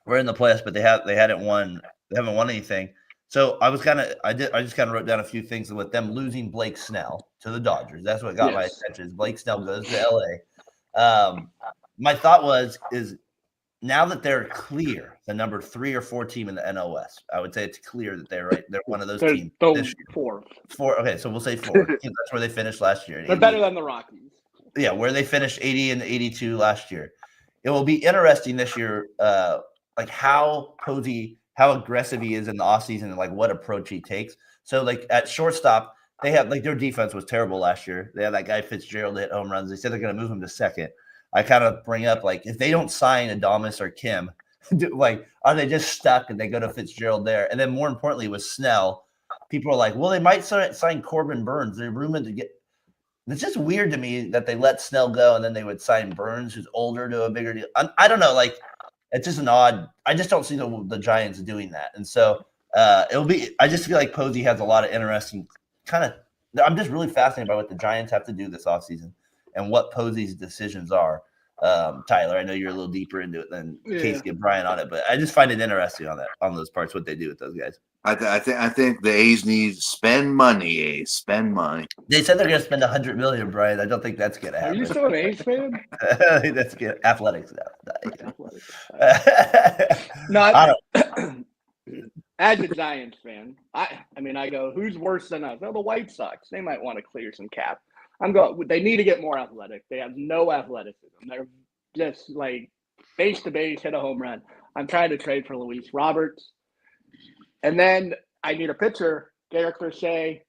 were in the playoffs, but they haven't won anything. So I just kind of wrote down a few things with them losing Blake Snell to the Dodgers. That's what got my attention. Blake Snell goes to LA. My thought is now that they're clear, the number 3 or 4 team in the NL West, I would say it's clear that they're one of those teams. This year. 4. Okay, so we'll say 4. That's where they finished last year. They're better than the Rockies. Yeah, where they finished 80 and 82 last year. It will be interesting this year, like how aggressive he is in the offseason and like what approach he takes. So like at shortstop, they have like their defense was terrible last year. They have that guy Fitzgerald to hit home runs. They said they're going to move him to second. I kind of bring up like if they don't sign Adames or Kim, like are they just stuck and they go to Fitzgerald there? And then more importantly with Snell, people are like, well, they might sign Corbin Burns. They're rumored to get. It's just weird to me that they let Snell go and then they would sign Burns, who's older, to a bigger deal. I don't know, like it's just an odd. I just don't see the Giants doing that, and so it'll be. I just feel like Posey has a lot of interesting kind of. I'm just really fascinated by what the Giants have to do this offseason and what Posey's decisions are. Tyler, I know you're a little deeper into it than Case get Brian on it, but I just find it interesting on those parts what they do with those guys. I think the A's need to spend money. A's spend money. They said they're going to spend $100 million, Brian. I don't think that's going to happen. Are you still an A's fan? That's good. Athletics. No, as a Giants fan, I mean, I go, who's worse than us? Well, the White Sox. They might want to clear some cap. They need to get more athletic. They have no athleticism. They're just like base to base, hit a home run. I'm trying to trade for Luis Roberts. And then I need a pitcher, Garrett Crochet.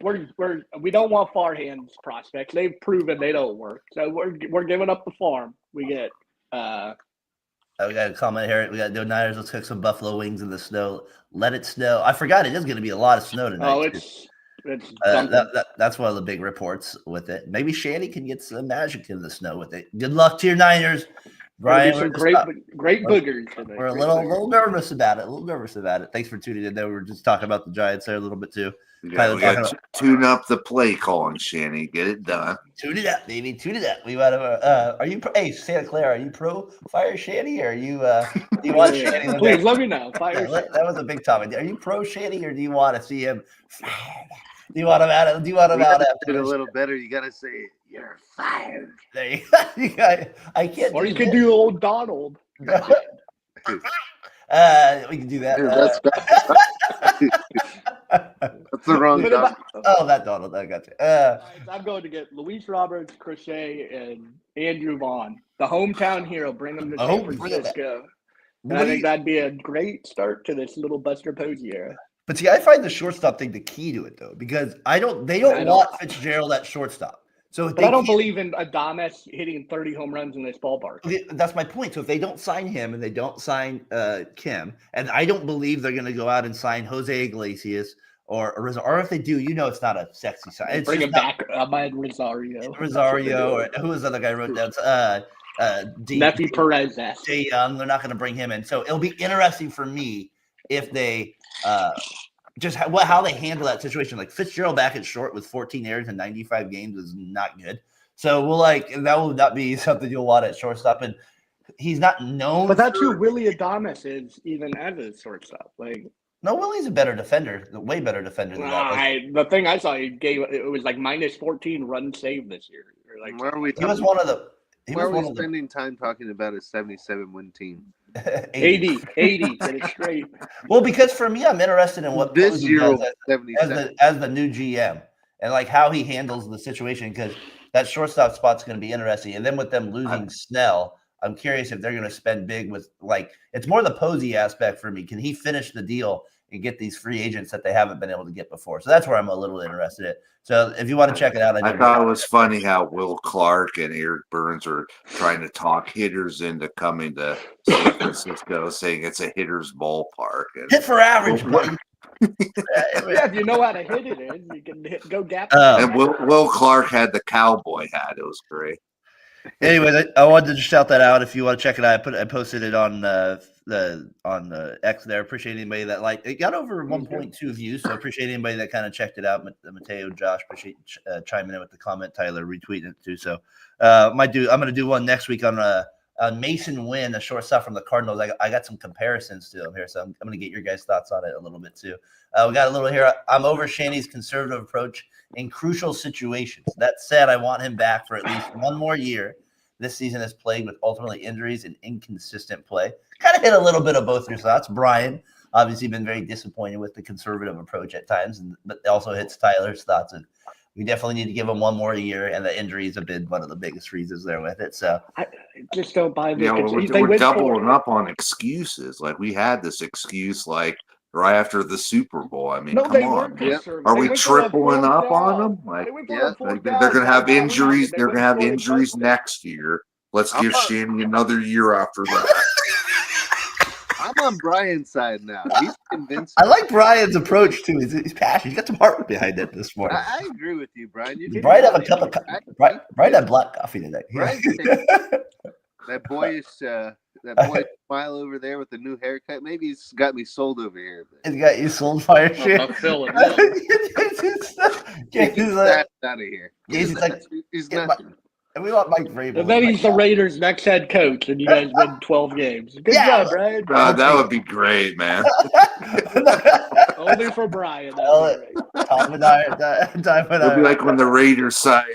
We don't want far hands prospects. They've proven they don't work. So we're giving up the farm. We get we got a comment here. We got no Niners. Let's cook some buffalo wings in the snow. Let it snow. I forgot it is going to be a lot of snow tonight. Oh, it's that's one of the big reports with it. Maybe Shanny can get some magic in the snow with it. Good luck to your Niners, Brian. Some great boogers today. We're a little nervous about it. Thanks for tuning in. There, we were just talking about the Giants there a little bit too. Yeah, we got to tune up the play calling, Shanny. Get it done. Tune it up, baby. Tune it up. We want to. Are you? Hey, Santa Clara, are you pro fire Shanny, or are you? Do you want Shanny? Please let me know. Fire. That was a big topic. Are you pro Shanny, or do you want to see him? Do you want him out? Do you want him out after it a little better? You got to say you're fired. There you go. I can't. Or you could do old Donald. We can do that. That's the wrong Donald. That Donald. I got you. I'm going to get Luis Roberts, Crochet, and Andrew Vaughn, the hometown hero. Bring them to San Francisco. And I think that'd be a great start to this little Buster Posey era. But see, I find the shortstop thing the key to it though, because they don't want Fitzgerald at shortstop. So I don't believe in Adames hitting 30 home runs in this ballpark. That's my point. So if they don't sign him and they don't sign Kim, and I don't believe they're going to go out and sign Jose Iglesias or if they do, it's not a sexy sign. It's bring him back, Ahmed Rosario, or who was the other guy wrote down? Nephi Perez. Jay Young. They're not going to bring him in. So it'll be interesting for me if they just how they handle that situation. Like Fitzgerald back at short with 14 errors in 95 games is not good. So that will not be something you'll want at shortstop. And he's not known. But that's who Willie Adames is, even as a shortstop. Like, no, Willie's a better defender, way better defender than that. The thing I saw, it was like minus 14 run save this year. Or like, where are we? He was one of the. Where are we spending time talking about a 77-win team? 80, get it straight. Well, because for me, I'm interested in what this year does as the new GM and like how he handles the situation, because that shortstop spot's going to be interesting. And then with them losing Snell, I'm curious if they're going to spend big with it's more the Posey aspect for me. Can he finish the deal and get these free agents that they haven't been able to get before? So that's where I'm a little interested in. So if you want to check it out, I thought it was funny how Will Clark and Eric Burns are trying to talk hitters into coming to San Francisco, saying it's a hitter's ballpark. And hit for average. If you know how to hit it in, you can go gap. And Will Clark had the cowboy hat. It was great. Anyway, I wanted to shout that out. If you want to check it out, I posted it on X there. Appreciate anybody that it got over 1.2 views, so appreciate anybody that kind of checked it out. Mateo, Josh, appreciate chiming in with the comment. Tyler retweeting it too. So I'm going to do one next week on Mason Wynn, a shortstop from the Cardinals. I got some comparisons to him here, so I'm going to get your guys' thoughts on it a little bit too. We got a little here. I'm over Shanny's conservative approach in crucial situations. That said, I want him back for at least one more year. This season is plagued with ultimately injuries and inconsistent play. Kind of hit a little bit of both your thoughts. Brian, obviously been very disappointed with the conservative approach at times, but it also hits Tyler's thoughts. And we definitely need to give him one more year, and the injuries have been one of the biggest reasons there with it. So I just don't buy the. Yeah, They we're went doubling for- up on excuses. Like we had this excuse like right after the Super Bowl. I mean, No, come they on. weren't man. conservative. Are They we went for a tripling fourth up on down. them? Like, They went for yeah, a fourth they're down. going to have That injuries. happened. They They're going to went have for it, injuries touched it. next year. Let's I'm give not- Shanny another year after that. I'm on Brian's side now. He's convinced. I like Brian's approach too. He's passionate. He's got some heart behind it this morning. I agree with you, Brian. You Did Brian have a cup of Brian had black coffee today. Brian, that boyish smile over there with the new haircut. Maybe he's got me sold over here. He's got you sold fire shit. I'm feeling it. Get He's that out of here. he's like, He's get not. and we want Mike Vrabel. And then he's the Raiders' next head coach, and you guys win 12 games. Good Yeah. job, Brian. That would be great, man. Only for Brian. Oh, That'd be great. Tom and I, Tom and It'll be I. like when the Raiders signed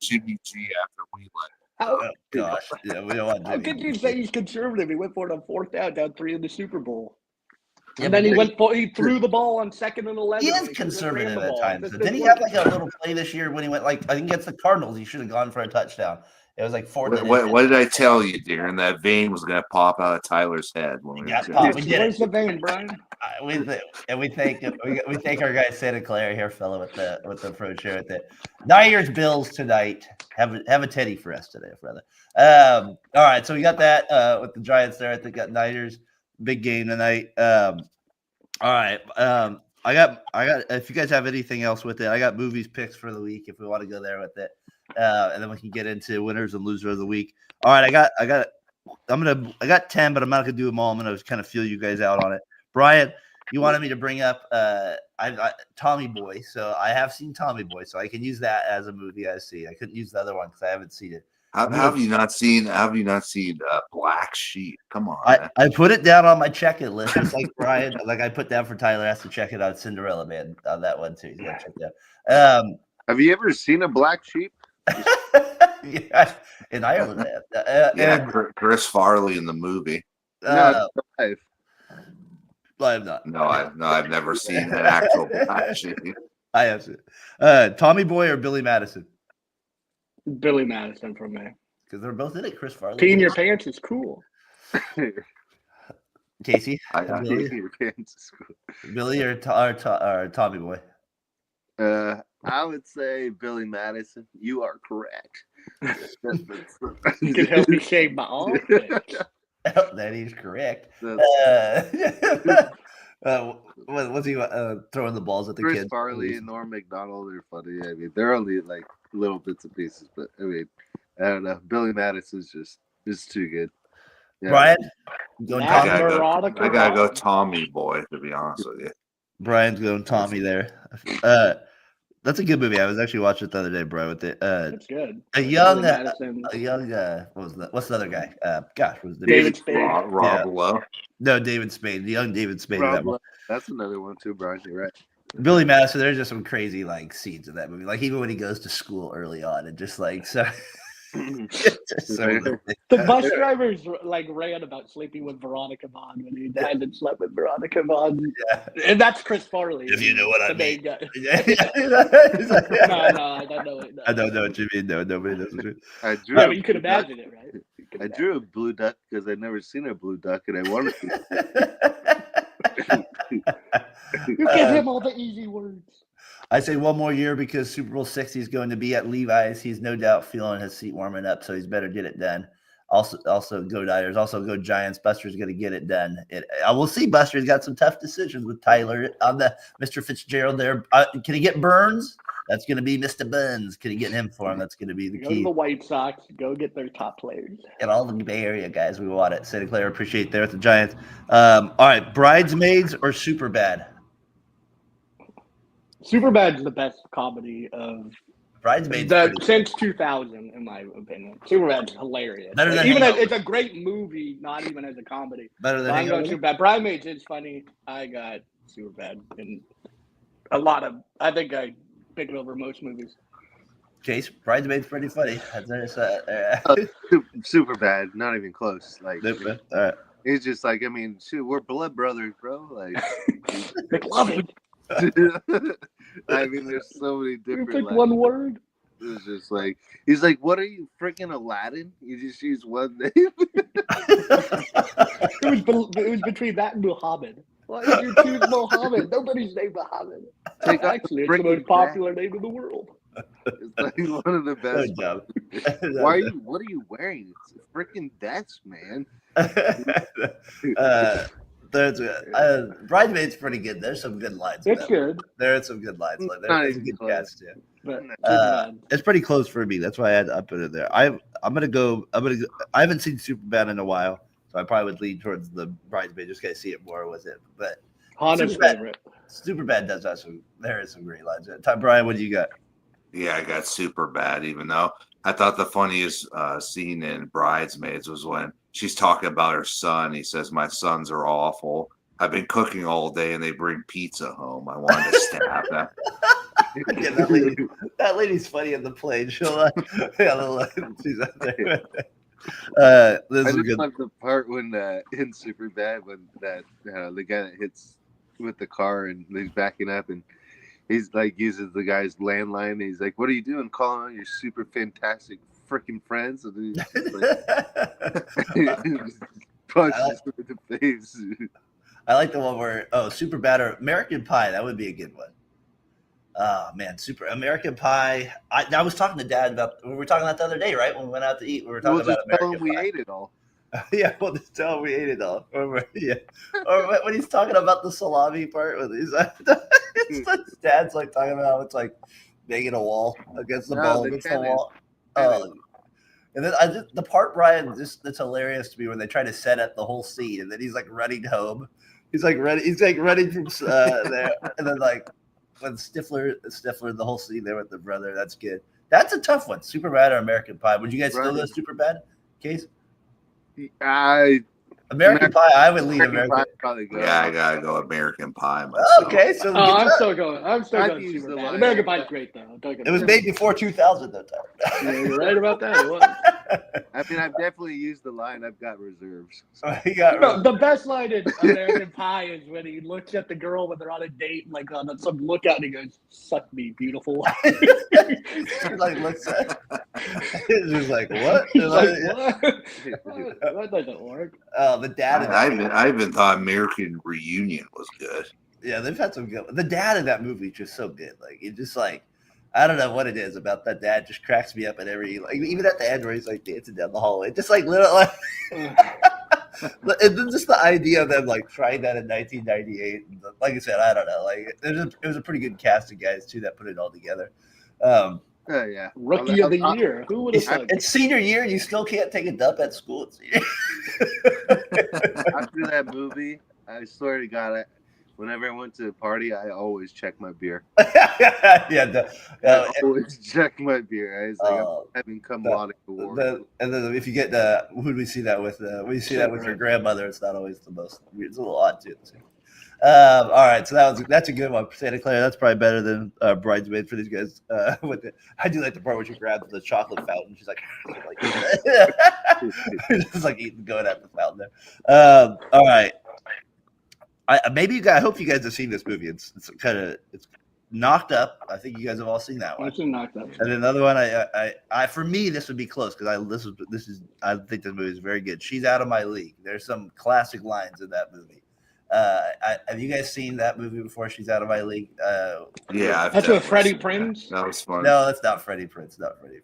Jimmy G after we left. Oh gosh, yeah, we don't want How Jimmy. could you say he's conservative? He went for it on fourth down 3 in the Super Bowl. Yeah, And then but he threw the ball on 2nd and 11. He when is he conservative ran the at ball. times. This So didn't he didn't have like a little play this year when he went I think against the Cardinals? He should have gone for a touchdown. It was like fourth. What did I tell you, Daren? That vein was going to pop out of Tyler's head when we Yeah, were pop. We did Where's it. the vein, Brian? We thank our guy Santa Clara here, fella, with the approach here with it. Niners Bills tonight. Have a teddy for us today, brother. All right, so we got that with the Giants there. I think got Niners big game tonight. All right. I got. If you guys have anything else with it, I got movies picks for the week. If we want to go there with it, and then we can get into winners and losers of the week. All right, I got 10, but I'm not gonna do them all. I'm gonna kind of feel you guys out on it. Brian, you wanted me to bring up Tommy Boy, so I have seen Tommy Boy, so I can use that as a movie I see. I couldn't use the other one because I haven't seen it. Have you not seen Black Sheep? Come on, man. I put it down on my check-it list, just like Brian. Like I put down for Tyler has to check it out. Cinderella Man on that one too. You gotta check that. Have you ever seen a black sheep? Yeah, in Ireland. Chris Farley in the movie. No, it's I have not. No, I've never seen an actual Black Sheep. I have seen. Tommy Boy or Billy Madison? Billy Madison from me. Because they're both in it. Chris Farley. Peeing your pants is cool. Casey. I- Billy or Tommy Boy? I would say Billy Madison. You are correct. You can help me shave my arm. That is correct. What's he throwing the balls at the Chris kids? Farley and Norm Macdonald are funny. I mean, they're only like little bits and pieces, but I mean, I don't know. Billy Madison's just too good. Yeah. Brian, going Now- Tommy. I gotta go Tommy Boy, to be honest with you. Brian's going Tommy there. That's a good movie. I was actually watching it the other day, Brian. With it, That's good. a young, Billy Madison. what's the other guy? Gosh, was the David Spade. Rob Lowe. No, David Spade, the young David Spade. in that one. That's another one too, Brian. You're right. Billy Madison. There's just some crazy like scenes in that movie. Like even when he goes to school early on, and just like so. Just so The bus drivers like ran about sleeping with Veronica Vaughn when he hadn't slept with Veronica Vaughn. Yeah. And that's Chris Farley. If you know what I the main mean. guy. He's like, No, I don't know it. No. I don't know what you mean. No, nobody knows what you mean. I drew. Yeah, a but you could blue duck. imagine it, right? You could I imagine. drew a blue duck because I'd never seen a blue duck, and I wanted to. You give him all the easy words. I say one more year because Super Bowl 60 is going to be at Levi's. He's no doubt feeling his seat warming up, so he's better get it done. Also go Niners. Also go Giants. Buster's going to get it done. I will see Buster's got some tough decisions with Tyler on the Mr. Fitzgerald there. Can he get Burns? That's going to be Mr. Buns. Can he get him for him? That's going to be the Go to key. the White Sox. Go get their top players. And all the Bay Area guys, we want it. Santa Clara, appreciate there at the Giants. All right, Bridesmaids or Superbad? Superbad's the best comedy of Bridesmaids. Pretty Since 2000, in my opinion, Superbad's hilarious. Better than even as, Hangover. it's a great movie, not even as a comedy. better than I'm going Hangover. Superbad. Bridesmaids is funny. I got Superbad, and a lot of. I think I pick it over most movies. Case Bridesmaids pretty funny. Super bad, not even close. Like, All right. it's just like, I mean, shoot, we're blood brothers, bro. Like, McLovin. I mean, there's so many You different. pick Like, one word. it was just like, he's like, what are you, freaking Aladdin? You just use one name. It was between that and Muhammad. Why did you choose Muhammad? Nobody's named Muhammad. Take off Actually, it's the freaking most popular name in the world. It's like one of the best. Good job. Why are you? What are you wearing? It's a freaking desk, man. Bridesmaids pretty good. There's some good lines. in It's that. good, There's some good lines. Like, Not there's a even good close. cast too. but It's pretty close for me. That's why I put it there. I haven't seen Superbad in a while, so I probably would lean towards the Bridesmaid. Just gotta see it more with it. But Honda's Superbad. favorite. Superbad does have some. There is some great lines. Tom Brian, what do you got? Yeah, I got Superbad, even though I thought the funniest scene in Bridesmaids was when she's talking about her son. He says, "My sons are awful. I've been cooking all day and they bring pizza home. I wanted to stab them." Yeah, that lady's funny in the plane. She'll she's out there. This I is just good. love the part when in Superbad when that the guy that hits with the car and he's backing up and he's like uses the guy's landline. And he's like, "What are you doing? Calling on your super fantastic freaking friends?" And he's just like, punches him in the face. I like the one where Superbad or American Pie. That would be a good one. Oh man, Super American Pie. I was talking to Dad about. We were talking about the other day, right? When we went out to eat, we were talking We'll just about tell American him we Pie. ate it all. Yeah, we'll just tell him we ate it all. Or when he's talking about the salami part, with his Dad's like talking about how it's like making a wall against the ball the against the tennis. wall. And then the part Brian that's hilarious to me when they try to set up the whole scene, and then he's like running home. He's like running from there, and then like when Stifler the whole scene there with the brother. That's good. That's a tough one. Superbad or American Pie? Would you guys still go Superbad? Case? American Pie. I would lean American. Pie probably go. Yeah, I gotta go American Pie myself. Okay, so I'm still going. I'm still I'd going use the Superbad. line. American Pie's great though. Don't get it was me made before 2000 though. Time. Yeah, you're right about that. It was. I mean, I've definitely used the line. I've got reserves. He got No, the best line in American Pie is when he looks at the girl when they're on a date, and like on some lookout, and he goes, "Suck me, beautiful." He like looks at. He's just like what? He's like, what? That doesn't work. The dad. I even thought American Reunion was good. Yeah, they've had some good. The dad in that movie is just so good. Like it just like I don't know what it is about that dad. Just cracks me up at every like even at the end where he's like dancing down the hallway. Just like little like. And then just the idea of them like trying that in 1998. And like I said, I don't know. Like it was a pretty good cast of guys too that put it all together. Yeah. Rookie of the year. Who would have thought? It's senior year. You still can't take a dump at school. It's senior. After that movie, I swear to God, whenever I went to a party, I always check my beer. Yeah, I always check my beer. I was like, I'm having come melodic award. and then if you get who do we see that with? When you see that with your grandmother, it's not always the most. It's a little odd too. All right, so that's a good one. Santa Clara, that's probably better than Bridesmaid for these guys. I do like the part where she grabs the chocolate fountain. She's like just like going at the fountain there. All right. I hope you guys have seen this movie. It's Knocked Up. I think you guys have all seen that one. I've seen Knocked Up. And another one, I for me this would be close because I think this movie is very good. She's Out of My League. There's some classic lines in that movie. Have you guys seen that movie before? She's Out of My League. Yeah, I've That's with definitely Freddie seen Prinze. That was fun. No, that's not Freddie Prinze. Not Freddie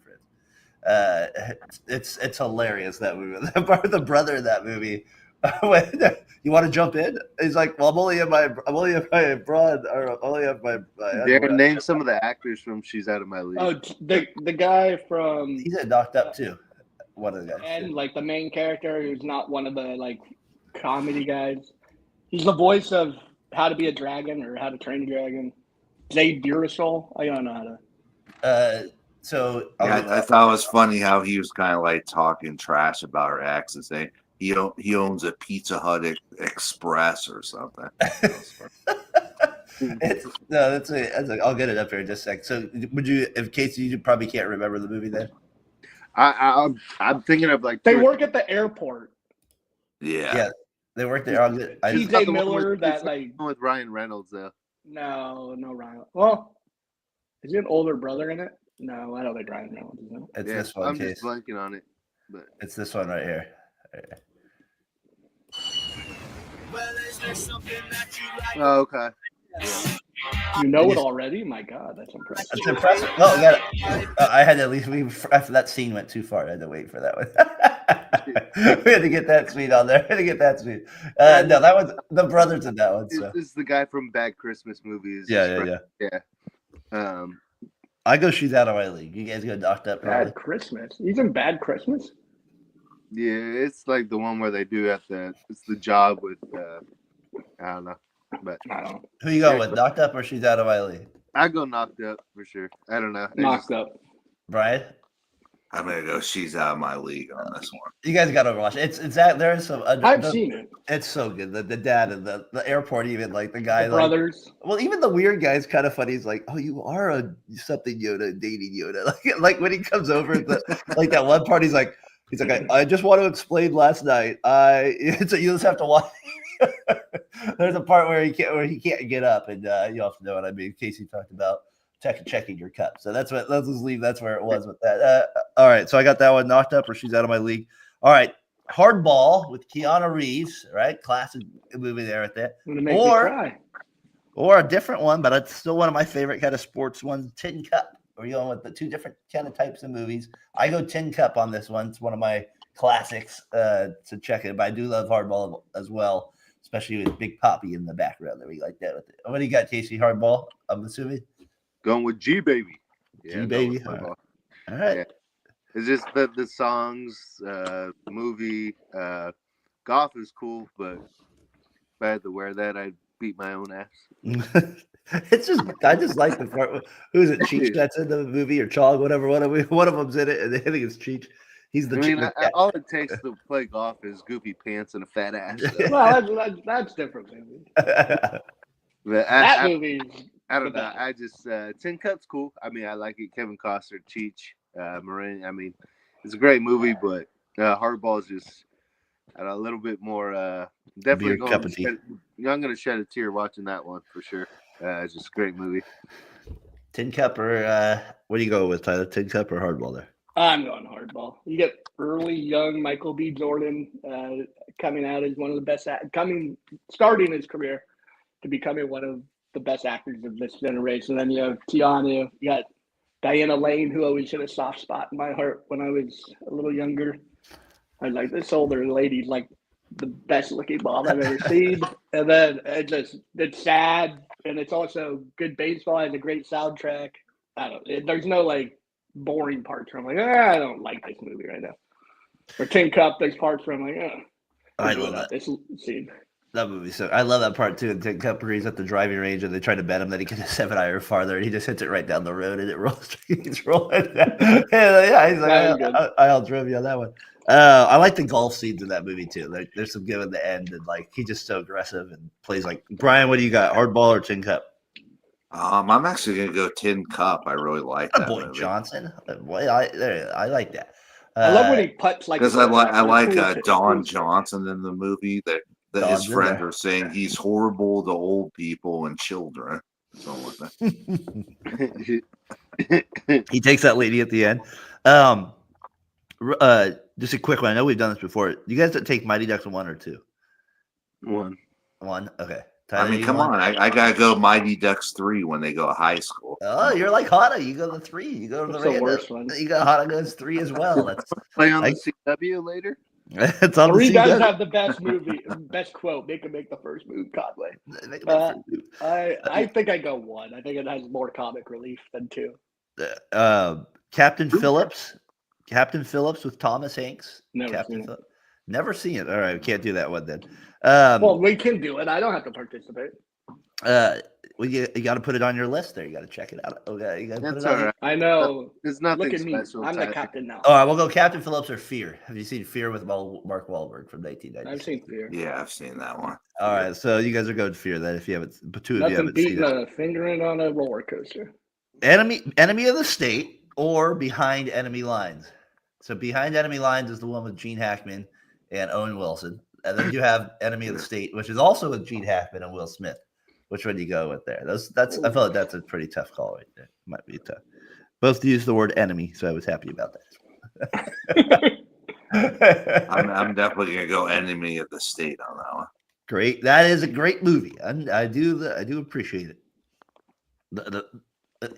Prinze. It's hilarious that movie. The brother in that movie. You want to jump in? He's like, well, I'm only in my broad, or I'm only in my. Darren, name some of the actors from She's Out of My League. Oh, the guy from He's Knocked Up too. One of the guys. and like the main character who's not one of the like comedy guys. He's the voice of How to Be a Dragon or How to Train a Dragon. Jay Durasol. I don't know how to. So Yeah, I thought it was funny how he was kind of like talking trash about her ex and saying he owns a Pizza Hut Express or something. I'll get it up here in just a sec. So would you, if Casey, you probably can't remember the movie then? I'm thinking of like They work at the airport. Yeah. They work there. I'll get, I T.J. just, not the one Miller, with- that it's not like the one with Ryan Reynolds though. no Ryan. Well, is he an older brother in it? No, I don't think Ryan Reynolds is in it. it's Yeah, this one, I'm Case. just blanking on it. But It's this one right here. oh, okay. You know it already? My God, that's impressive. That's impressive. No, we got it. I had to at least. After that scene went too far, I had to wait for that one. We had to get that speed on there. We had to get that speed. No, that was the brothers in that one. So This is the guy from Bad Christmas Movies. yeah. I go. She's out of my league. You guys go knocked up. Probably. Bad Christmas. He's in Bad Christmas. Yeah, it's like the one where they do it's the job with I don't know, but I don't know. Who you going with? Knocked up or she's out of my league? I go knocked up for sure. I don't know. Knocked up. Brian, I'm gonna go. She's out of my league on this one. you guys got to watch it. It's that there's some. I've seen it. It's so good. The dad and the airport, even like the guy, The like, brothers. well, even the weird guy is kind of funny. He's like, "Oh, you are a something Yoda, dating Yoda." Like when he comes over, like that one part, he's like, I just want to explain last night. So you just have to watch. There's a part where he can't get up, and you also know what I mean. Casey talked about checking your cup. So let's just leave. That's where it was with that. All right, so I got that one knocked up, or she's out of my league. All right, Hardball with Keanu Reeves, right? Classic movie there at that. I'm gonna make me cry. Or a different one, but it's still one of my favorite kind of sports ones, Tin Cup. We're going with the two different kind of types of movies. I go Tin Cup on this one. It's one of my classics to check it. But I do love Hardball as well, especially with Big Poppy in the background. That we like that with it. What do you got, Casey? Hardball, I'm assuming? Going with G Baby. Yeah, G-Baby. going with Hardball. All right. Yeah. It's just the songs, movie, golf is cool, but if I had to wear that, I'd beat my own ass. It's just I just like the part. Who's it? Cheech that's in the movie or Chog, whatever. One of them's in it, and I think it's Cheech. He's the. I mean, all it takes to play golf is goofy pants and a fat ass. So. Well, that's different, movie. But That movie. I don't know. I just Tin Cup's cool. I mean, I like it. Kevin Costner, Cheech, Marin. I mean, it's a great movie, but Hardball is just a little bit more. Definitely Beer cup of tea. I'm gonna shed a tear watching that one for sure. It's just a great movie. Tin Cup or what do you go with, Tyler? Tin Cup or Hardball there? I'm going Hardball. You get early, young Michael B. Jordan coming out as one of the best, starting his career to becoming one of the best actors of this generation. Then you have Keanu. You got Diana Lane, who always had a soft spot in my heart when I was a little younger. I was like, this older lady's like the best looking mom I've ever seen. And then it's sad, and it's also good baseball. It has a great soundtrack. There's no like boring parts where I'm like, I don't like this movie right now. Or Tin Cup, there's parts where I'm like, I love that. This scene. That movie. So I love that part too. In Tin Cup, where he's at the driving range and they try to bet him that he can hit 7-iron farther, and he just hits it right down the road and it rolls. He's rolling. Yeah, he's like, I'll drive you on that one. I like the golf scenes in that movie too. There's some good at the end, and like he's just so aggressive and plays like Brian. What do you got? Hardball or Tin Cup? I'm actually gonna go Tin Cup. I really like that Boy movie. Johnson. Boy, I like that. I love when he puts like because I like Don Johnson in the movie that his friends are saying he's horrible to old people and children. Something like that. He takes that lady at the end. Just a quick one. I know we've done this before. You guys take Mighty Ducks 1 or 2? One. Okay. Tyler, I mean, come on. I gotta go Mighty Ducks 3 when they go to high school. Oh, you're like Hana. You go to 3. You go to the worst one. You got Hana goes 3 as well. That's play on the CW later. It's on 3 the does CW. have the best movie, best quote. Make the first move, Conway. I think I go 1. I think it has more comic relief than 2. Captain Phillips. Captain Phillips with Thomas Hanks. Never seen it. All right, we can't do that one then. Well, we can do it. I don't have to participate. Well, you got to put it on your list there. You got to check it out. Okay, you got to put That's it on. all right. I know. There's nothing Look at me. special. I'm the Tyler. captain now. All right, we'll go Captain Phillips or Fear. Have you seen Fear with Mark Wahlberg from 1990? I've seen Fear. Yeah, I've seen that one. All right, so you guys are going Fear then. If you haven't, but two of you Nothing haven't seen beating it. a fingering on a roller coaster. Enemy of the State or Behind Enemy Lines. So Behind Enemy Lines is the one with Gene Hackman and Owen Wilson, and then you have Enemy of the State, which is also with Gene Hackman and Will Smith. Which one do you go with there? That's I feel like that's a pretty tough call right there. Might be tough. Both use the word enemy, so I was happy about that. I'm definitely gonna go Enemy of the State on that one. Great, that is a great movie. I do appreciate it. The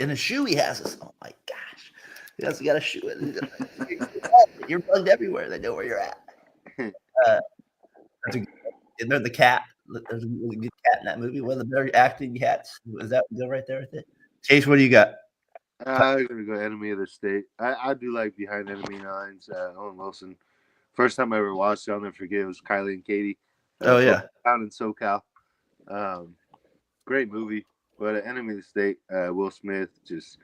in a shoe he has this. Oh my gosh, he has got a shoe. You're plugged everywhere. They know where you're at. That's a, and there's the cat. There's a really good cat in that movie. One of the better acting cats. Is that go right there with it? Chase, what do you got? I'm gonna go Enemy of the State. I do like Behind Enemy Lines. Owen Wilson. First time I ever watched it, I'll never forget. It was Kylie and Katie. Oh yeah, down in SoCal. Great movie. But Enemy of the State, Will Smith, just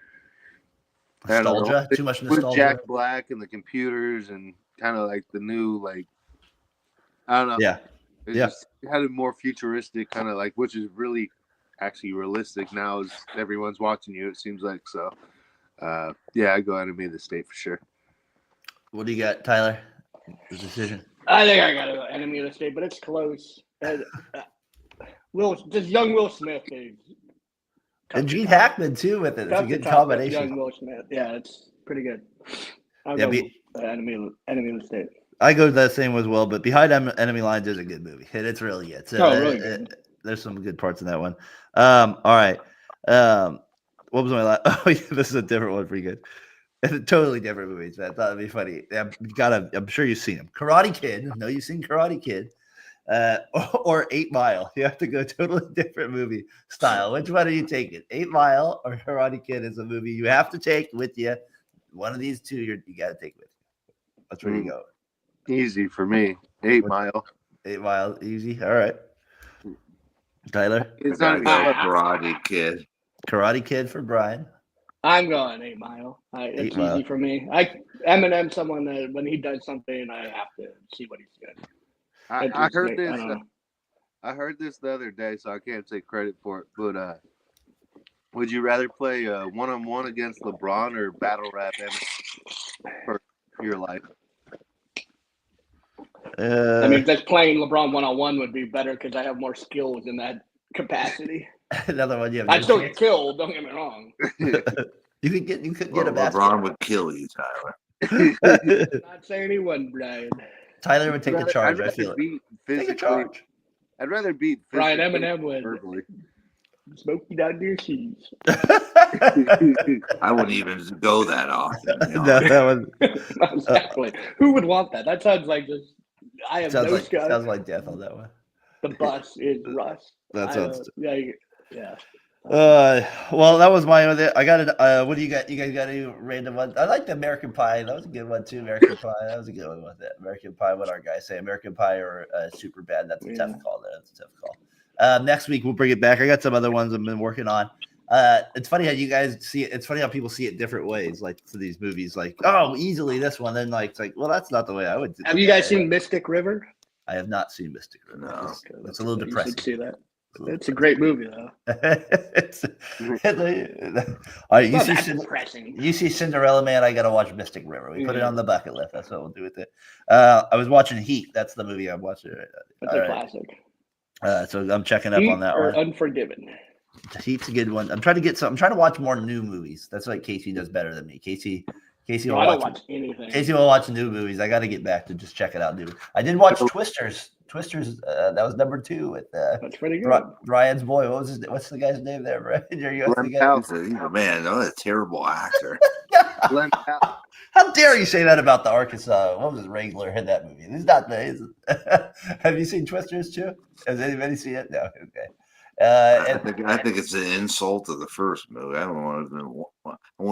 nostalgia. Too much nostalgia. With Jack Black and the computers and kind of like the new I don't know. Yeah. It just had a more futuristic kind of like, which is really actually realistic now as everyone's watching you, it seems like. So, I go Enemy of the State for sure. What do you got, Tyler? Your decision. I think I got to go Enemy of the State, but it's close. Young Will Smith is. And Gene Hackman too with it. It's a good combination. Young Will Smith, yeah, it's pretty good. I'll Yeah, go Enemy of the State. I go the same as well, but Behind Enemy Lines is a good movie. It's really good. Really good. There's some good parts in that one. All right. What was my last? Oh, yeah, this is a different one for you guys. It's a totally different movie. So I thought it'd be funny. I'm sure you've seen them. Karate Kid. I know you've seen Karate Kid. Or 8 Mile. You have to go totally different movie style. Which one are you taking? 8 Mile or Karate Kid is a movie you have to take with you. One of these two you got to take with you. That's where you go. Easy for me. 8 Mile. 8 Mile, easy. All right. Tyler? It's I not gotta go Karate Kid. Karate Kid for Brian. I'm going 8 Mile. It's 8 Mile. easy for me. Eminem's someone that when he does something, I have to see what he's doing. I heard this. I heard this the other day, so I can't take credit for it. But would you rather play 1-on-1 against LeBron or battle rap for your life? I mean, just playing LeBron 1-on-1 would be better because I have more skills in that capacity. Another one you have. I'd still get killed. Don't get me wrong. You could get a basket. LeBron would kill you, Tyler. Not saying he wouldn't, Brian. Tyler would take the charge. I'd I feel beat it. Take a physically. charge. I'd rather beat Brian physically Eminem than would. verbally. Smoky down your cheese. I wouldn't even go that often. No, that was Exactly. Who would want that? That sounds like just. I have no sky. sounds like death on that one. The bus is Russ. That sounds. Yeah. Well, that was mine with it. I got it. What do you got? You guys got any random one? I like the American Pie. That was a good one too. American Pie. That was a good one with it. American Pie. What our guys say? American Pie or Super Bad. That's a tough call. That's a tough call. Next week we'll bring it back. I got some other ones I've been working on. It's funny how you guys see it. It's funny how people see it different ways. Like for these movies, like easily this one. Then like it's like, well, that's not the way I would do. Have you guys seen Mystic River? I have not seen Mystic River. No. It's a little depressing. You should see that. It's a great movie, though. All right, depressing. You see Cinderella Man, I got to watch Mystic River. We put it on the bucket list. That's what we'll do with it. I was watching Heat. That's the movie I'm watching right now. It's a classic. So I'm checking up Heat on that or one. Unforgiven. Heat's a good one. I'm trying to watch more new movies. That's like Casey does better than me. Casey will I don't watch anything. Casey will watch new movies. I got to get back to just check it out, dude. I did watch Twisters. Twisters, that was number 2 with that's pretty good. Ryan's boy. What's the guy's name there, Brian? He's a man. What a terrible actor. How dare you say that about the Arkansas? What was his regular in that movie? He's not the. Have you seen Twisters too? Has anybody seen it? No. Okay. I think it's an insult to the first movie. I won't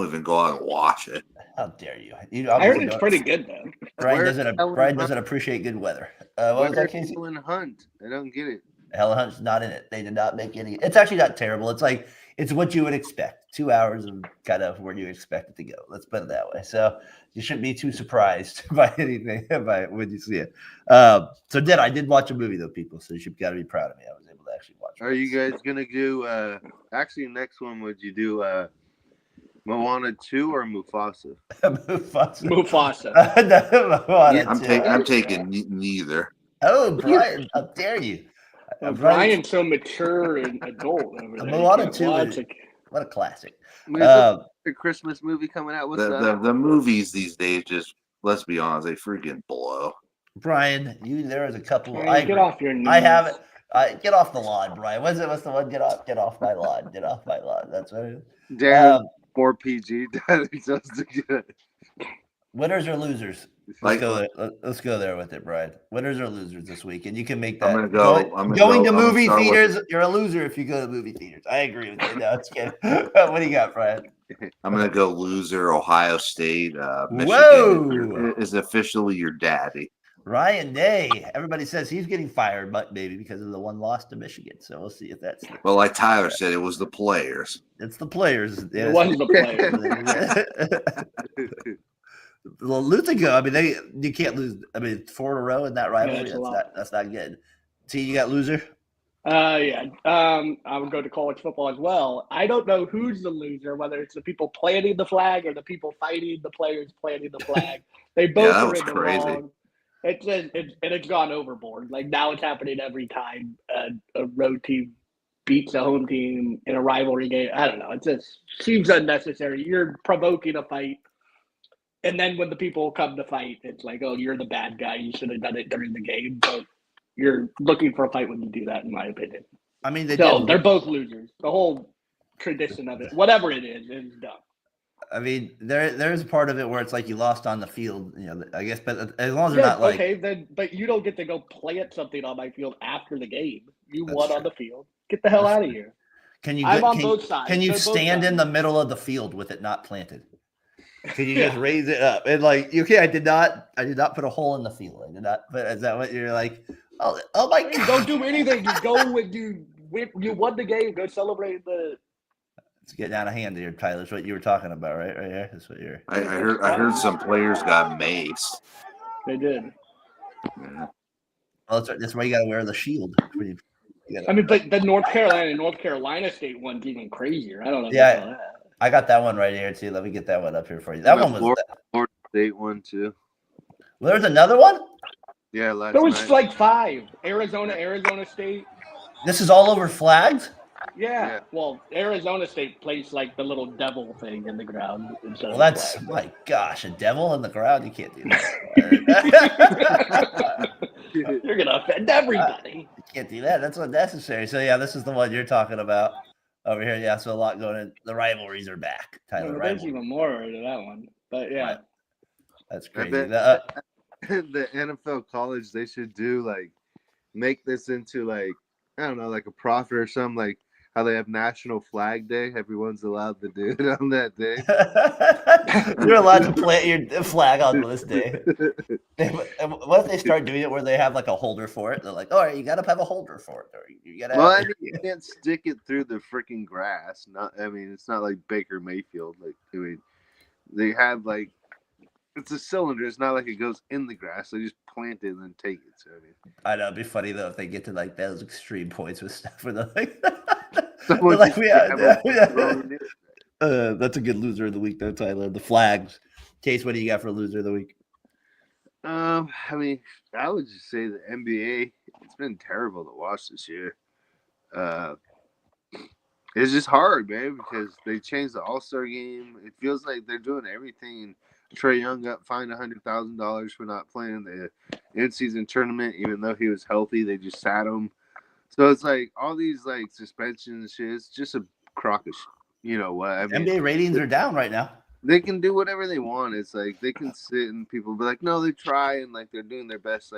even go out and watch it. How dare you? I heard it's pretty good though. Brian doesn't appreciate good weather. What was that, Casey? Hunt. I don't get it. Hella Hunt's not in it. They did not make any. It's actually not terrible. It's what you would expect. 2 hours of kind of where you expect it to go. Let's put it that way. So you shouldn't be too surprised by anything when you see it. I did watch a movie though, people. So you should got to be proud of me. I was able to actually watch. Are you guys gonna do? Actually, next one, would you do Moana 2 or Mufasa? Mufasa. I'm taking neither. Oh, Brian, how dare you? Brian's so mature and adult. Moana 2 what a classic. A Christmas movie coming out. What's the movies these days, just let's be honest, they freaking blow. Brian, there is a couple. Brian, get off your knees. I have it. Get off the lawn, Brian. What's the one? Get off my lawn. Get off my lawn. That's what it is. Daren, 4 PG. Winners or losers? Let's go there with it, Brian. Winners or losers this week, and you can make that. I'm going to movie theaters. You're a loser if you go to movie theaters. I agree with you. No, it's good. What do you got, Brian? I'm gonna go loser. Ohio State. Michigan Whoa! is officially your daddy. Ryan Day. Everybody says he's getting fired, but maybe because of the one loss to Michigan. So we'll see if that's. Well, like Tyler said, it was the players. It's the players. It wasn't the players. Well, losing go. I mean, you can't lose. I mean, 4 in a row in that rivalry. Yeah, that's not good. T, you got loser. Yeah. I would go to college football as well. I don't know who's the loser, whether it's the people planting the flag or the people fighting the players planting the flag. They both are in the wrong. It's gone overboard. Like now, it's happening every time a road team beats a home team in a rivalry game. I don't know. It just seems unnecessary. You're provoking a fight. And then when the people come to fight, it's like, oh, you're the bad guy. You should have done it during the game. But you're looking for a fight when you do that, in my opinion. I mean, they're both losers. The whole tradition of it, whatever it is dumb. I mean, there's a part of it where it's like you lost on the field, I guess. But as long as they're not like okay, then but you don't get to go plant something on my field after the game. You won on the field. Get the hell out of here. I'm on both sides. Can you stand in the middle of the field with it not planted? Can you just raise it up and like I did not put a hole in the field. I did not. But is that what you're like? Oh my God! Don't do anything. You go when you won the game. Go celebrate the. It's getting out of hand here, Tyler. That's what you were talking about, right? Right here. That's what you're. I heard some players got maced. They did. Yeah. Well, that's why you got to wear the shield. I mean, but the North Carolina State one's even crazier. I don't know. Yeah. I got that one right here too. Let me get that one up here for you. That one was Florida State one too. Well, there's another one. Yeah, there was like 5. Arizona State. This is all over flags. Yeah. Well, Arizona State plays like the little devil thing in the ground. Well, that's my gosh, a devil in the ground. You can't do that. You're gonna offend everybody. You can't do that. That's unnecessary. So yeah, this is the one you're talking about. Over here, yeah. So a lot going in. The rivalries are back. Tyler, there's even more to that one, but yeah, that's crazy. The NFL college, they should do make this into I don't know, like a profit or something, like how they have National Flag Day. Everyone's allowed to do it on that day. You're allowed to plant your flag on this day. What if they start doing it where they have like a holder for it? They're like, all right, you got to have a holder for it. Or you got to. Well, I mean, you can't stick it through the freaking grass. It's not like Baker Mayfield. They have it's a cylinder. It's not like it goes in the grass. They just plant it and then take it. So I know it'd be funny though if they get to those extreme points with stuff for the that's a good loser of the week though, Tyler. The flags. Case, what do you got for loser of the week? I would just say the NBA. It's been terrible to watch this year. It's just hard, man, because they changed the All-Star game. It feels like they're doing everything. Trae Young got fined $100,000 for not playing the in-season tournament, even though he was healthy. They just sat him. So it's like all these suspensions and shit. It's just a crock of you know what? NBA ratings are down right now. They can do whatever they want. It's like they can sit and people be like, no, they try and they're doing their best.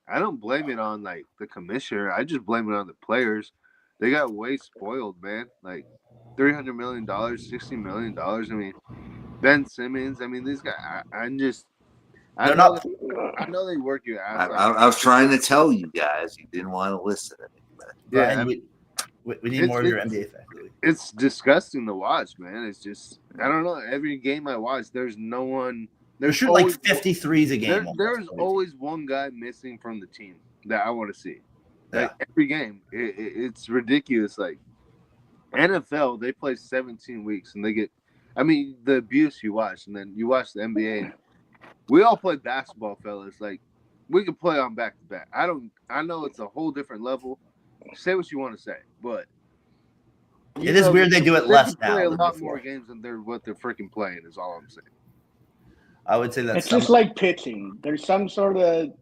I don't blame it on the commissioner. I just blame it on the players. They got way spoiled, man. $300 million, $60 million. I mean, Ben Simmons. I mean, these guys. I know they work your ass off. I was trying to tell you guys. You didn't want to listen to me. But Brian, Yeah, we need more of your NBA facts. It's disgusting to watch, man. It's just I don't know. Every game I watch, there's no one. They're There's shooting like always 53s a game. there's always one guy missing from the team that I want to see. Like every game, it's ridiculous. Like NFL, they play 17 weeks and they get. I mean, the abuse you watch, and then you watch the NBA. And we all play basketball, fellas. Like we can play on back to back. I know it's a whole different level. Say what you want to say, but it is weird they do it less now. Play a lot more games than what they're freaking playing. Is all I'm saying. I would say that's it's just like pitching. There's some sort of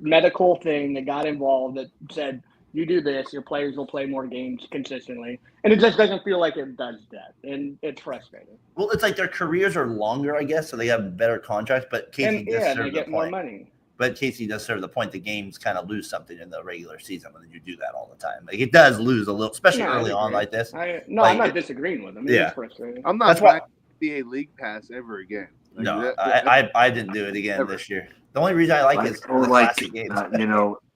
medical thing that got involved that said you do this, your players will play more games consistently, and it just doesn't feel like it does that, and it's frustrating. Well, it's like their careers are longer, I guess, so they have better contracts. But Casey does serve they get the more point. money. But Casey does serve the point. The games kind of lose something in the regular season when you do that all the time. Like it does lose a little, especially early on like this. I'm Like, not disagreeing with him. It's frustrating. I'm not That's buying why NBA League Pass ever again. Like, no, I didn't do it again this year. The only reason I like it is or the like classic games.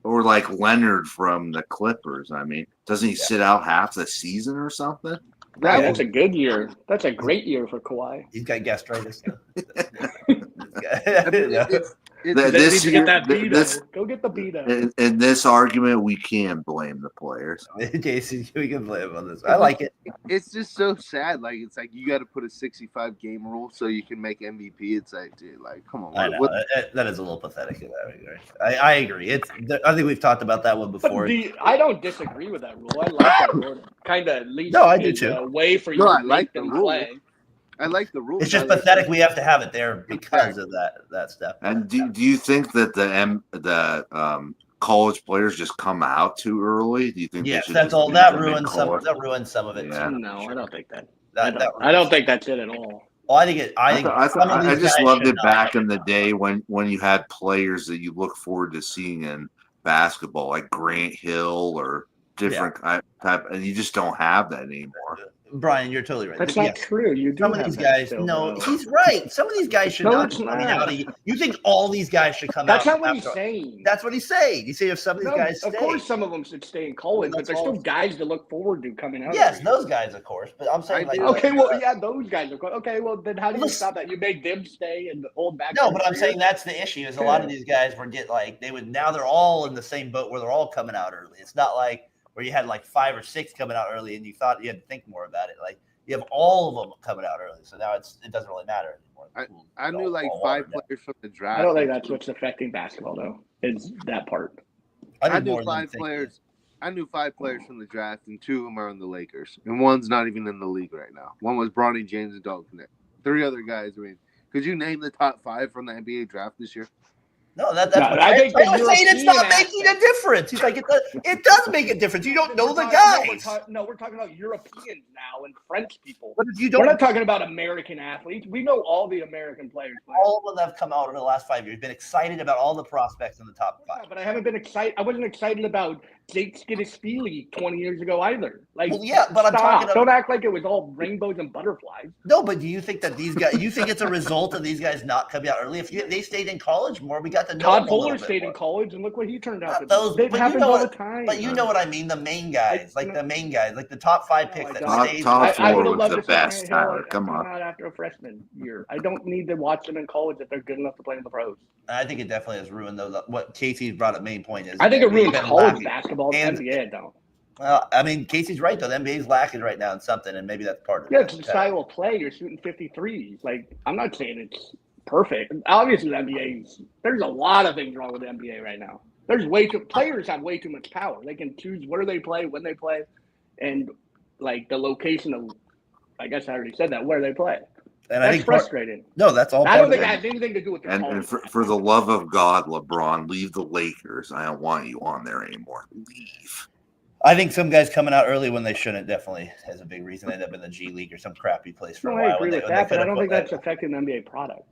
or like Leonard from the Clippers. I mean, doesn't he sit out half the season or something? That's a good year. That's a great year for Kawhi. He's got gastritis. This year, Go get the Vito. in this argument, we can't blame the players. Casey, we can blame him on this. I like it. It's just so sad. Like it's like you got to put a 65 game rule so you can make MVP. It's like, dude, like come on. I know. That is a little pathetic in that regard. I agree. I think we've talked about that one before. I don't disagree with that rule. I like that rule. Kind of leads I do too. a way for you to make them play. I like the rule. It's just pathetic. We have to have it there because of that stuff. And do you think that the college players just come out too early? Do you think? Yes, that's all. That ruins some of it. Yeah. Too. No, I don't think that. I don't think that's it at all. Well, I think I just loved it back in the day when you had players that you look forward to seeing in basketball, like Grant Hill or different type, and you just don't have that anymore. Brian, you're totally right. That's not true. You do some of these guys. No, he's right. Some of these guys should not be coming out. You think all these guys should come out? That's not what he's saying. That's what he's saying. He's saying if some of these guys stay. Of course, some of them should stay in college, but there's still guys to look forward to coming out. Yes, those guys, of course. But I'm saying, those guys. Okay, well, then how do you stop that? You make them stay and hold back. No, but I'm saying that's the issue. Is a lot of these guys now they're all in the same boat where they're all coming out early. It's not like where you had like 5 or 6 coming out early and you thought you had to think more about it. Like you have all of them coming out early, so now it doesn't really matter anymore. I knew like 5 players from the draft. I don't think that's what's affecting basketball though. Is that part? I knew 5 players. I knew 5 players from the draft, and 2 of them are on the Lakers, and one's not even in the league right now. One was Bronny James and Dalton. 3 other guys. I mean, could you name the top 5 from the NBA draft this year? No, that's what I think. I'm saying it's not making a difference. He's like, it does make a difference. You don't know the guys. We're talking about Europeans now and French people. But if you don't, we're not talking about American athletes. We know all the American players. All of them have come out over the last 5 years. Been excited about all the prospects in the top 5. Yeah, but I haven't been excited. I wasn't excited about Jake Skidishvili 20 years ago either. Like, but I'm talking. Don't act like it was all rainbows and butterflies. No, but do you think that these guys? You think it's a result of these guys not coming out early? If they stayed in college more, we got to know. Todd Fuller stayed in college, and look what he turned out to be. It happens all the time. But you know what I mean. The main guys, like the top 5 picks that stayed. Top 4 was the best. Tyler, come on. Out after a freshman year, I don't need to watch them in college if they're good enough to play in the pros. I think it definitely has ruined those. What Casey brought up main point is. I think it ruined college basketball. And NBA don't. Well, I mean, Casey's right though. The NBA's lacking right now in something, and maybe that's part of it. Yeah, it's the style of play. You're shooting 53s. Like, I'm not saying it's perfect. Obviously, the there's a lot of things wrong with the NBA right now. Players have way too much power. They can choose where they play, when they play, and like the location of. I guess I already said that where they play. And that's frustrating. That's all. I don't think it has anything to do with. And for the love of God, LeBron, leave the Lakers. I don't want you on there anymore. Leave. I think some guys coming out early when they shouldn't definitely has a big reason. They end up in the G League or some crappy place for a while. I agree with that, but I don't think that's affecting the NBA product.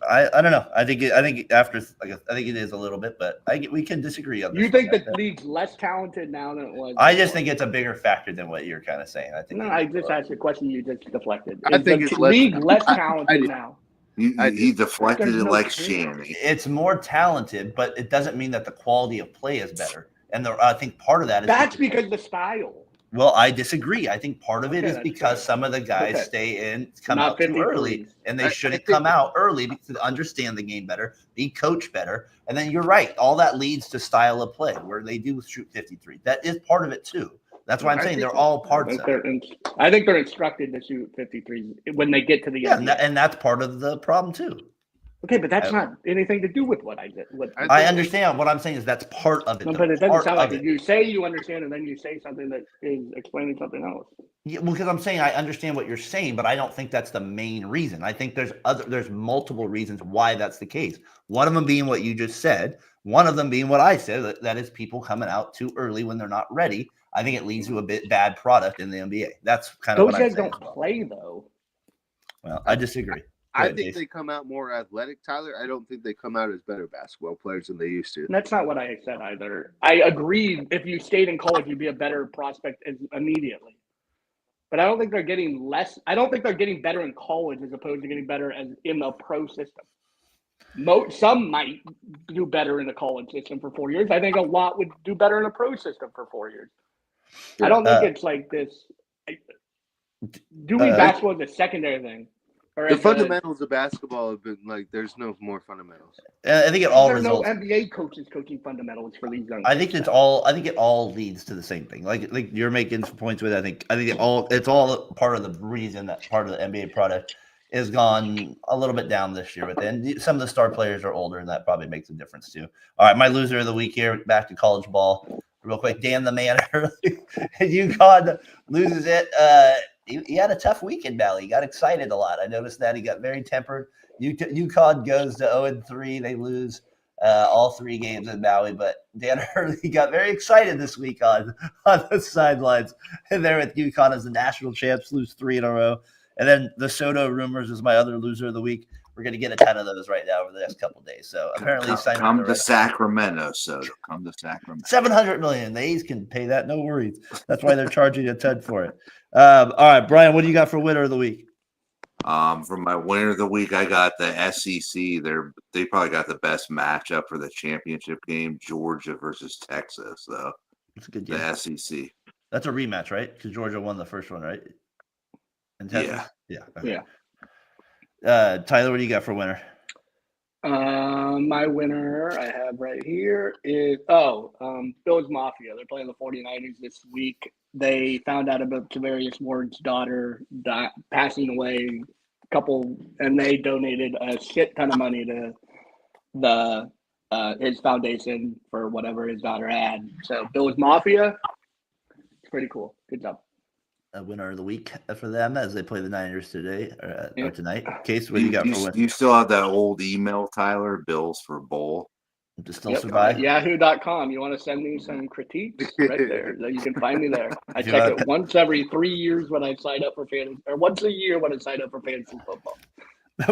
I don't know. I think it is a little bit, but we can disagree on this. You think the league's less talented now than it was? I just think it's a bigger factor than what you're kind of saying. I just asked the question you just deflected. I think it's less talented now. He deflected it like Shanny. It's more talented, but it doesn't mean that the quality of play is better. And I think part of that is That's because the style. Well, I disagree. I think part of it Okay, is that's because fair. some of the guys Okay. come Not out too early, 53s. and I they shouldn't think- come out early to understand the game better, be coached better. And then you're right. All that leads to style of play where they do shoot 53. That is part of it too. That's why I'm I saying think- they're all parts of it. I think they're instructed to shoot 53s when they get to the Yeah, NBA. and that's part of the problem too. Okay, but that's not anything to do with what I did. I understand. What I'm saying is that's part of it. No, though. but it doesn't Part sound like of it. You say you understand, and then you say something that is explaining something else. Yeah, well, because I'm saying I understand what you're saying, but I don't think that's the main reason. I think there's multiple reasons why that's the case. One of them being what you just said. One of them being what I said, that is people coming out too early when they're not ready. I think it leads to a bit bad product in the NBA. That's kind of Those what I'm guys saying. don't play though. Well, I disagree. I ahead, think Dave. they come out more athletic, Tyler. I don't think they come out as better basketball players than they used to. And that's not what I said either. I agree. If you stayed in college, you'd be a better prospect immediately. But I don't think they're getting less. I don't think they're getting better in college as opposed to getting better as in the pro system. Some might do better in the college system for 4 years. I think a lot would do better in a pro system for 4 years. I don't think it's like this. Doing basketball is a secondary thing. Or The fundamentals of basketball have been like there's no more fundamentals. I think it all there are no results. NBA coaches coaching fundamentals for these young. I think it's all. I think it all leads to the same thing. Like you're making some points with. I think it's all part of the reason that part of the NBA product is gone a little bit down this year. But then some of the star players are older, and that probably makes a difference too. All right, my loser of the week here. Back to college ball, real quick. Dan the man early. UConn loses it. He had a tough week in Valley. He got excited a lot. I noticed that he got very tempered. UConn goes to 0-3. They lose all 3 games in Maui, but Dan Hurley got very excited this week on the sidelines. And they're with UConn as the national champs, lose 3 in a row. And then the Soto rumors is my other loser of the week. We're going to get a ton of those right now over the next couple of days. So apparently, come to Sacramento, Soto. Come to Sacramento. $700 million. The A's can pay that, no worries. That's why they're charging a ton for it. All right, Brian, what do you got for winner of the week? For my winner of the week, I got the SEC. They probably got the best matchup for the championship game: Georgia versus Texas. Though That's a good game. the SEC. That's a rematch, right? Because Georgia won the first one, right? And Texas? Yeah. Okay. Yeah. Tyler, what do you got for winner? My winner I have right here is Bills Mafia. They're playing the 49ers this week. They found out about Javarius Ward's daughter passing away and they donated a shit ton of money to the his foundation for whatever his daughter had. So Bills Mafia, it's pretty cool. Good job. A winner of the week for them as they play the Niners today or Yeah. tonight. Case, what do you got for winner? You still have that old email, Tyler? Bills for bowl. To still Yep, survive? Yahoo.com. You want to send me some critiques? Right there. You can find me there. I If you check want- it once every 3 years when I sign up for fantasy, or once a year when I sign up for fantasy football.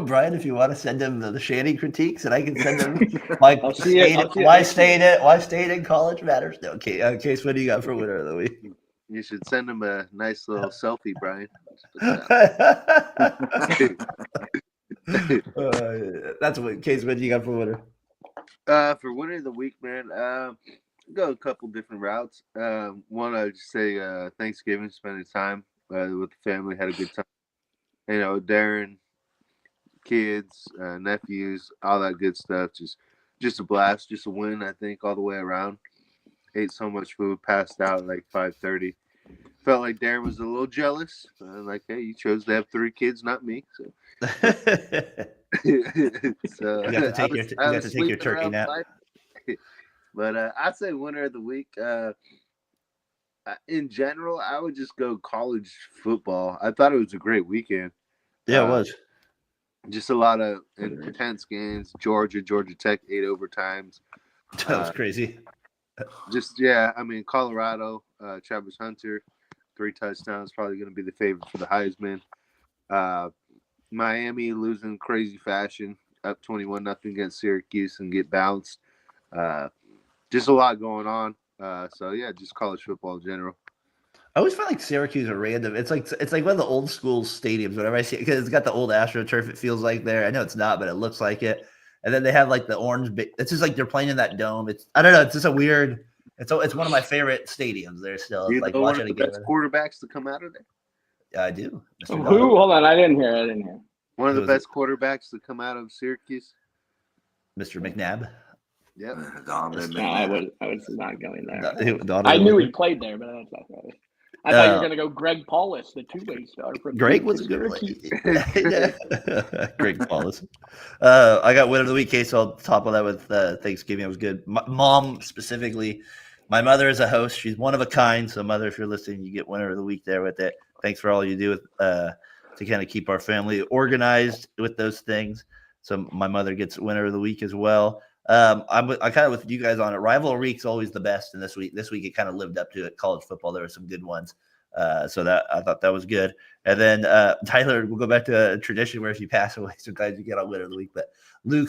Brian, if you want to send him the Shanny critiques, and I can send him my I'll see it. why staying in college matters. No, okay. Case, what do you got for winner of the week? You should send him a nice little selfie, Brian. That's what Case. What do you got for winner? For winner of the week, man, go a couple different routes. One, I would just say Thanksgiving, spending time with the family, had a good time. You know, Daren, kids, nephews, all that good stuff. Just a blast, just a win, I think, all the way around. Ate so much food, passed out at like 5:30. Felt like Daren was a little jealous. Like, hey, you chose to have 3 kids, not me. So, so You got to take your turkey nap. But I'd say winner of the week. In general, I would just go college football. I thought it was a great weekend. Yeah, it was. Just a lot of intense games. Georgia Tech 8 overtimes. That was crazy. Colorado, Travis Hunter, 3 touchdowns, probably going to be the favorite for the Heisman. Miami losing crazy fashion, up 21-0 against Syracuse and get bounced. Just a lot going on. Just college football in general. I always find like Syracuse are random. It's like one of the old school stadiums. Whenever I see it, because it's got the old AstroTurf. It feels like there. I know it's not, but it looks like it. And then they have like the orange. It's just like they're playing in that dome. I don't know. It's just a weird It's one of my favorite stadiums. There still, You it's like know one watching of a the game. best quarterbacks to come out of there. Yeah, I do. Mr. Who? Dodd. Hold on, I didn't hear. One of the Who is it? best quarterbacks to come out of Syracuse. Mr. McNabb. Yep. Donovan No, I McNabb. was not going there. Donovan I knew he McNabb. played there, but that's not right. I thought you were going to go Greg Paulus, the two-way star from Greg Duke was to a good Syracuse. player. Greg Paulus. I got winner of the week, Case. I'll top of that with Thanksgiving. It was good. Mom specifically. My mother is a host. She's one of a kind. So, mother, if you're listening, you get winner of the week there with it. Thanks for all you do to kind of keep our family organized with those things. So, my mother gets winner of the week as well. I kind of with you guys on it. Rivalry week's always the best, and this week it kind of lived up to it. College football, there were some good ones. So that I thought that was good. And then Tyler, we'll go back to a tradition where if you pass away, sometimes you get on winner of the week. But Lou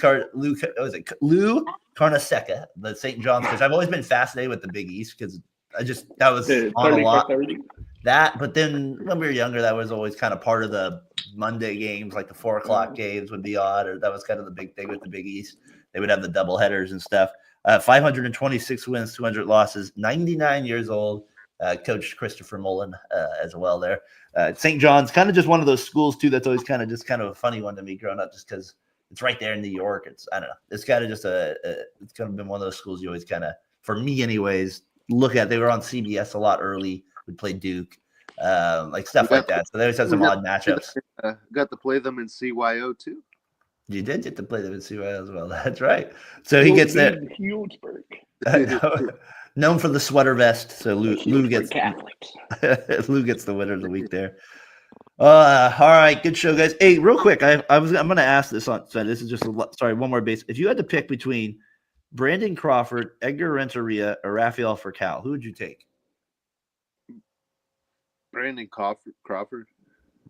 Carnesecca, the St. John's coach. I've always been fascinated with the Big East because that was on a lot. That, but then when we were younger, that was always kind of part of the Monday games, like the 4 o'clock games would be odd, or that was kind of the big thing with the Big East. They would have the double headers and stuff. 526 wins, 200 losses, 99 years old. Coach Christopher Mullen as well there. St. John's, kind of just one of those schools, too, that's always kind of a funny one to me growing up just because it's right there in New York. I don't know. It's kind of just it's kind of been one of those schools you always kind of, for me anyways, look at. They were on CBS a lot early. We played Duke, like stuff like that. So they always have some odd matchups. Got to play them in CYO, too. You did get to play them in CYO as well. That's right. So he gets there. Known for the sweater vest. So Lou gets Lou gets the winner of the week there. All right, good show, guys. Hey, real quick, I'm going to ask this on. So this is just one more base. If you had to pick between Brandon Crawford, Edgar Renteria, or Rafael Furcal, who would you take? Brandon Crawford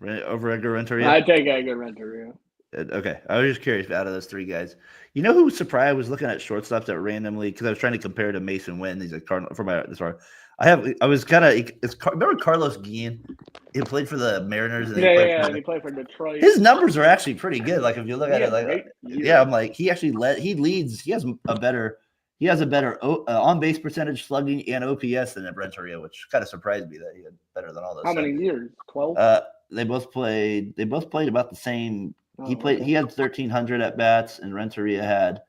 over Edgar Renteria. I take Edgar Renteria. Okay, I was just curious out of those 3 guys. You know who surprised? I was looking at shortstops that randomly because I was trying to compare to Mason Wynn. He's a Cardinal for my. Sorry, remember Carlos Guillen? He played for the Mariners. And he played for Detroit. His numbers are actually pretty good. Like if you look at it, I'm like he actually he leads. He has a better on base percentage, slugging, and OPS than Renteria, which kind of surprised me that he had better than all those. How many years? 12. They both played about the same. He had 1,300 at bats, and Renteria had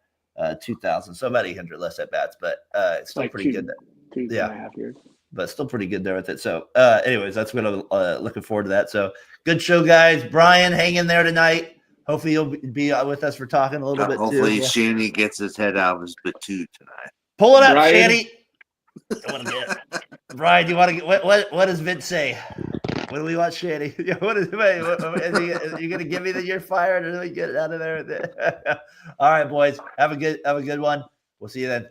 2,000, so about 800 less at bats, but it's still like pretty good. 2.5 years, but still pretty good there with it. So, anyways, that's what I'm looking forward to that. So, good show, guys. Brian, hang in there tonight. Hopefully, you'll be with us for talking a little bit. Hopefully, too. Shanny gets his head out of his batoot tonight. Pull it up, Brian. Shanny. Brian, do you want to get what does Vince say? What do we want, Shanny? Are you going to give me that you're fired or do we get out of there? All right, boys. Have a good one. We'll see you then.